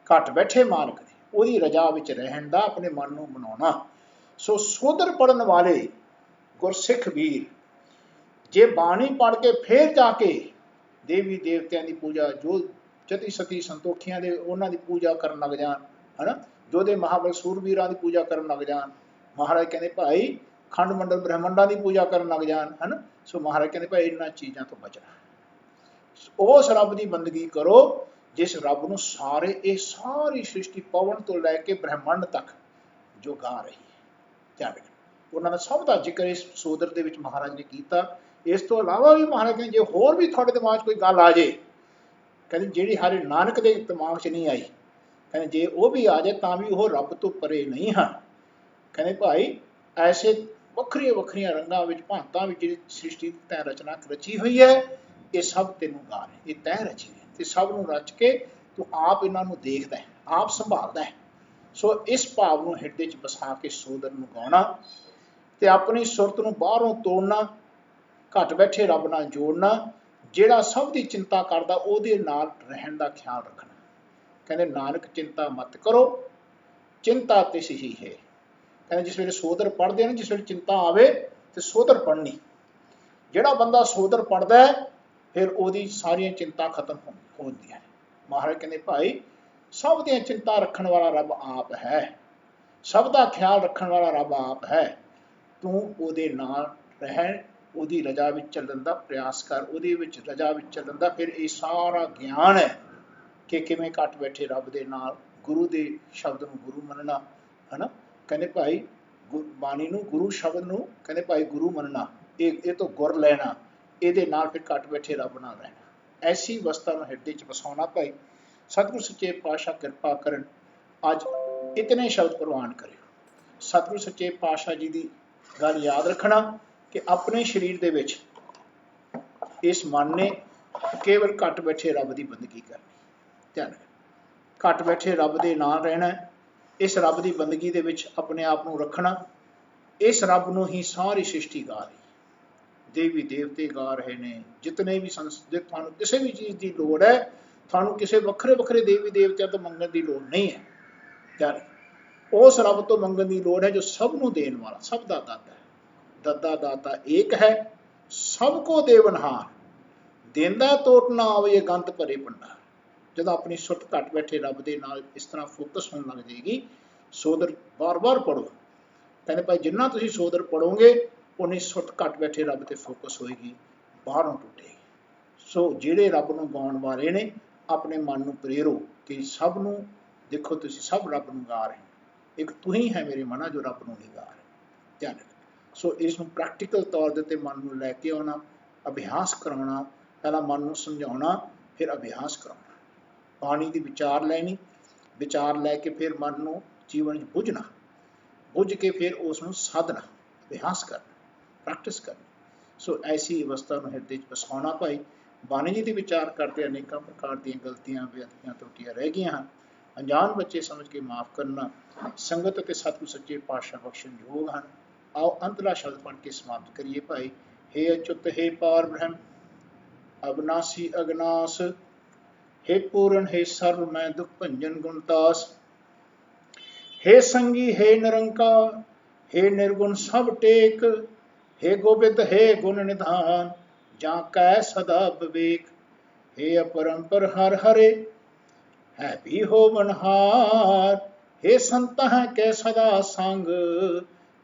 घट बैठे मालिक दी, ਉਹਦੀ रजा विच रहन दा अपने मन नूं बनाउणा। सो सोधर पढ़न वाले गुरसिख वीर जे बाणी पढ़ के फिर जाके देवी देवतियां की पूजा जो जति सती संतोखियां दे उन्हां दी पूजा करन लग जान है ना, जोधे महाबल सूरवीरां दी पूजा करन लग जान। महाराज कहते भाई खंड मंडल ब्रह्मंडां दी पूजा करन लग जान है ना। सो महाराज कहते भाई इन्हां चीज़ां तो बचना, उस रब की बंदगी करो जिस रब नूं सारे ये सारी सृष्टि पवन तो लैके ब्रह्मंड तक जो गा रही है। ध्यान रखना उन्होंने सब का जिक्र इस सोदर दे विच महाराज ने किया। इस तो इलावा भी महाराज कहते जो होर भी थोड़े दिमाग कोई गल आ जाए, कहते जी हरे नानक के दिमाग च नहीं आई, कहते जे वो भी आ जाए तो भी वह रब तो परे नहीं हाँ। कहते भाई ऐसे वक्रिया वक्रिया रंगां विच भांतां विच जिहड़ी सृष्टि तैं रचना रची हुई है ये सब तेनों गा रहे, ये तैं रची है ते सब नूं रच के तू आप इन्हां नूं देखदा है आप संभालदा है। सो इस भाव नूं हिरदे च बसा के सोदर नूं गाउणा ते अपनी सुरत नूं बाहरों तोड़ना, घट बैठे रब नाल जोड़ना, ਜਿਹੜਾ सब की चिंता करता ਉਹਦੇ ਨਾਲ रहन का ख्याल रखना। कहते नानक चिंता मत करो चिंता तिस ही है, ਕਹਿੰਦੇ ਜਿਸ ਵੇਲੇ ਸੋਦਰ ਪੜ੍ਹਦੇ ਨੇ, ਜਿਸ ਵੇਲੇ ਚਿੰਤਾ ਆਵੇ ਤੇ ਸੋਦਰ ਪੜ੍ਹਨੀ। ਜਿਹੜਾ ਬੰਦਾ ਸੋਦਰ ਪੜ੍ਹਦਾ ਹੈ ਫਿਰ ਉਹਦੀ ਸਾਰੀਆਂ ਚਿੰਤਾ ਖਤਮ ਹੋ ਜਾਂਦੀਆਂ ਨੇ। ਮਹਾਰਾਜ ਕਹਿੰਦੇ ਭਾਈ ਸਭ ਦੀਆਂ ਚਿੰਤਾ ਰੱਖਣ ਵਾਲਾ ਰੱਬ ਆਪ ਹੈ, ਸਭ ਦਾ ਖਿਆਲ ਰੱਖਣ ਵਾਲਾ ਰੱਬ ਆਪ ਹੈ। ਤੂੰ ਉਹਦੇ ਨਾਲ ਰਹਿ, ਉਹਦੀ ਰਜਾ ਵਿੱਚ ਚੱਲਣ ਦਾ ਪ੍ਰਯਾਸ ਕਰ, ਉਹਦੇ ਵਿੱਚ ਰਜਾ ਵਿੱਚ ਚੱਲਣ ਦਾ। ਫਿਰ ਇਹ ਸਾਰਾ ਗਿਆਨ ਹੈ ਕਿ ਕਿਵੇਂ ਘੱਟ ਬੈਠੇ ਰੱਬ ਦੇ ਨਾਲ, ਗੁਰੂ ਦੇ ਸ਼ਬਦ ਨੂੰ ਗੁਰੂ ਮੰਨਣਾ, ਹੈ ਨਾ। ਕਹਿੰਦੇ ਭਾਈ ਬਾਣੀ ਨੂੰ, ਗੁਰੂ ਸ਼ਬਦ ਨੂੰ ਕਹਿੰਦੇ ਭਾਈ ਗੁਰੂ ਮੰਨਣਾ, ਇਹ ਤੋਂ ਗੁਰ ਲੈਣਾ, ਇਹਦੇ ਨਾਲ ਫਿਰ ਘੱਟ ਬੈਠੇ ਰੱਬ ਨਾਲ ਰਹਿਣਾ। ਐਸੀ ਅਵਸਥਾ ਨੂੰ ਹਿਰਦੇ 'ਚ ਵਸਾਉਣਾ ਭਾਈ। ਸਤਿਗੁਰੂ ਸੱਚੇ ਪਾਤਸ਼ਾਹ ਕਿਰਪਾ ਕਰਨ, ਅੱਜ ਇਤਨੇ ਸ਼ਬਦ ਪ੍ਰਵਾਨ ਕਰਿਓ। ਸਤਿਗੁਰੂ ਸੱਚੇ ਪਾਤਸ਼ਾਹ ਜੀ ਦੀ ਗੱਲ ਯਾਦ ਰੱਖਣਾ ਕਿ ਆਪਣੇ ਸਰੀਰ ਦੇ ਵਿੱਚ ਇਸ ਮਨ ਨੇ ਕੇਵਲ ਘੱਟ ਬੈਠੇ ਰੱਬ ਦੀ ਬੰਦਗੀ ਕਰਨੀ। ਧਿਆਨ ਰੱਖਣਾ, ਘੱਟ ਬੈਠੇ ਰੱਬ ਦੇ ਨਾਲ ਰਹਿਣਾ, ਇਸ ਰੱਬ ਦੀ ਬੰਦਗੀ ਦੇ ਵਿੱਚ ਆਪਣੇ ਆਪ ਨੂੰ ਰੱਖਣਾ। ਇਸ ਰੱਬ ਨੂੰ ਹੀ ਸਾਰੀ ਸ੍ਰਿਸ਼ਟੀ ਗਾ ਰਹੀ, ਦੇਵੀ ਦੇਵਤੇ ਗਾ ਰਹੇ ਨੇ, ਜਿਤਨੇ ਵੀ ਜੇ ਤੁਹਾਨੂੰ ਕਿਸੇ ਵੀ ਚੀਜ਼ ਦੀ ਲੋੜ ਹੈ, ਤੁਹਾਨੂੰ ਕਿਸੇ ਵੱਖਰੇ ਵੱਖਰੇ ਦੇਵੀ ਦੇਵਤਿਆਂ ਤੋਂ ਮੰਗਣ ਦੀ ਲੋੜ ਨਹੀਂ ਹੈ। ਧਿਆਨ, ਉਸ ਰੱਬ ਤੋਂ ਮੰਗਣ ਦੀ ਲੋੜ ਹੈ ਜੋ ਸਭ ਨੂੰ ਦੇਣ ਵਾਲਾ, ਸਭ ਦਾ ਦਾਤਾ ਹੈ। ਦੱਦਾ ਦਾਤਾ ਏਕ ਹੈ, ਸਭ ਕੋ ਦੇਵਨਹਾਰ, ਦੇਂਦਾ ਟੋਟ ਨਾ ਆਵੇ ਗੰਤ ਭਰੇ ਭੰਡਾਰ। ਜਦੋਂ ਆਪਣੀ ਸੁੱਟ ਘੱਟ ਬੈਠੇ ਰੱਬ ਦੇ ਨਾਲ ਇਸ ਤਰ੍ਹਾਂ ਫੋਕਸ ਹੋਣ ਲੱਗ ਜਾਏਗੀ, ਸੋਦਰ ਬਾਰ-ਬਾਰ ਪੜੋ। ਕਹਿੰਦੇ ਭਾਈ ਜਿੰਨਾ ਤੁਸੀਂ ਸੋਦਰ ਪੜੋਗੇ ਉਨੀ ਸੁੱਟ ਘੱਟ ਬੈਠੇ ਰੱਬ ਤੇ ਫੋਕਸ ਹੋਏਗੀ, ਬਾਹਰੋਂ ਟੁੱਟੇਗੀ। ਸੋ ਜਿਹੜੇ ਰੱਬ ਨੂੰ ਗਾਉਣ ਵਾਲੇ ਨੇ, ਆਪਣੇ ਮਨ ਨੂੰ ਪ੍ਰੇਰੋ ਕਿ ਸਭ ਨੂੰ ਦੇਖੋ, ਤੁਸੀਂ ਸਭ ਰੱਬ ਨੂੰ ਗਾ ਰਹੇ, ਇੱਕ ਤੂੰ ਹੀ ਹੈ ਮੇਰੇ ਮਨਾ ਜੋ ਰੱਬ ਨੂੰ ਨਹੀਂ ਗਾ ਰਹੇ। ਧਿਆਨ ਰੱਖਣਾ। ਸੋ ਇਸ ਨੂੰ ਪ੍ਰੈਕਟੀਕਲ ਤੌਰ ਦੇ ਉੱਤੇ ਮਨ ਨੂੰ ਲੈ ਕੇ ਆਉਣਾ, ਅਭਿਆਸ ਕਰਾਉਣਾ। ਪਹਿਲਾਂ ਮਨ ਨੂੰ ਸਮਝਾਉਣਾ, ਫਿਰ ਅਭਿਆਸ ਕਰਾਉਣਾ। ਬਾਣੀ ਦੀ ਵਿਚਾਰ ਲੈਣੀ, ਵਿਚਾਰ ਲੈ ਕੇ ਫਿਰ ਮਨ ਨੂੰ ਜੀਵਨ 'ਚ ਬੁੱਝਣਾ, ਬੁੱਝ ਕੇ ਫਿਰ ਉਸ ਨੂੰ ਸਾਧਨਾ, ਅਭਿਆਸ ਕਰਨਾ, ਪ੍ਰੈਕਟਿਸ ਕਰਨੀ। ਸੋ ਐਸੀ ਅਵਸਥਾ ਨੂੰ ਹਿਰਦੇ 'ਚ ਵਸਾਉਣਾ ਭਾਈ। ਬਾਣੀ ਜੀ ਦੀ ਵਿਚਾਰ ਕਰਦੇ ਅਨੇਕਾਂ ਪ੍ਰਕਾਰ ਦੀਆਂ ਗਲਤੀਆਂ ਬੇਅਦਬੀਆਂ ਤਰੁੱਟੀਆਂ ਰਹਿ ਗਈਆਂ ਹਨ। ਅਣਜਾਣ ਬੱਚੇ ਸਮਝ ਕੇ ਮਾਫ ਕਰਨਾ। ਸੰਗਤ ਅਤੇ ਸਤਿਗੁਰੂ ਸੱਚੇ ਪਾਤਸ਼ਾਹ ਬਖਸ਼ਣ ਯੋਗ ਹਨ। ਆਓ ਅੰਤਲਾ ਸ਼ਬਦ ਪੜ੍ਹ ਕੇ ਸਮਾਪਤ ਕਰੀਏ ਭਾਈ। ਹੇ ਅਚੁੱਤ ਹੇ ਪਾਰ ਬ੍ਰਹਮ, ਅਬਨਾਸੀ ਅਗਨਾਸ, हे पूर्ण हे सर्व मैं दुख भंजन गुणतास, हे संगी हे निरंकार, हे निर्गुण सब टेक, हे गोविंद हे गुण निधान, जा कै सदा विवेक, हे अपरंपर हर हरे, है भी हो बनहार, हे संत है कै सदा संग,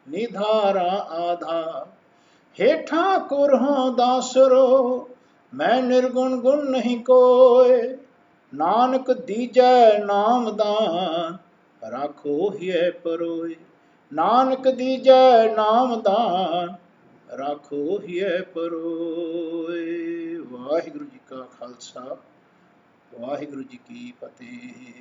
निधारा आधार, हे ठाकुर हो दासरो, मैं निर्गुण गुण नहीं कोय, नानक दीजै नाम दान, राखो हिय परोए, नानक दीजै नाम दान, राखो हिय परोए। वाहिगुरु जी का खालसा, वाहिगुरु जी की फतेह।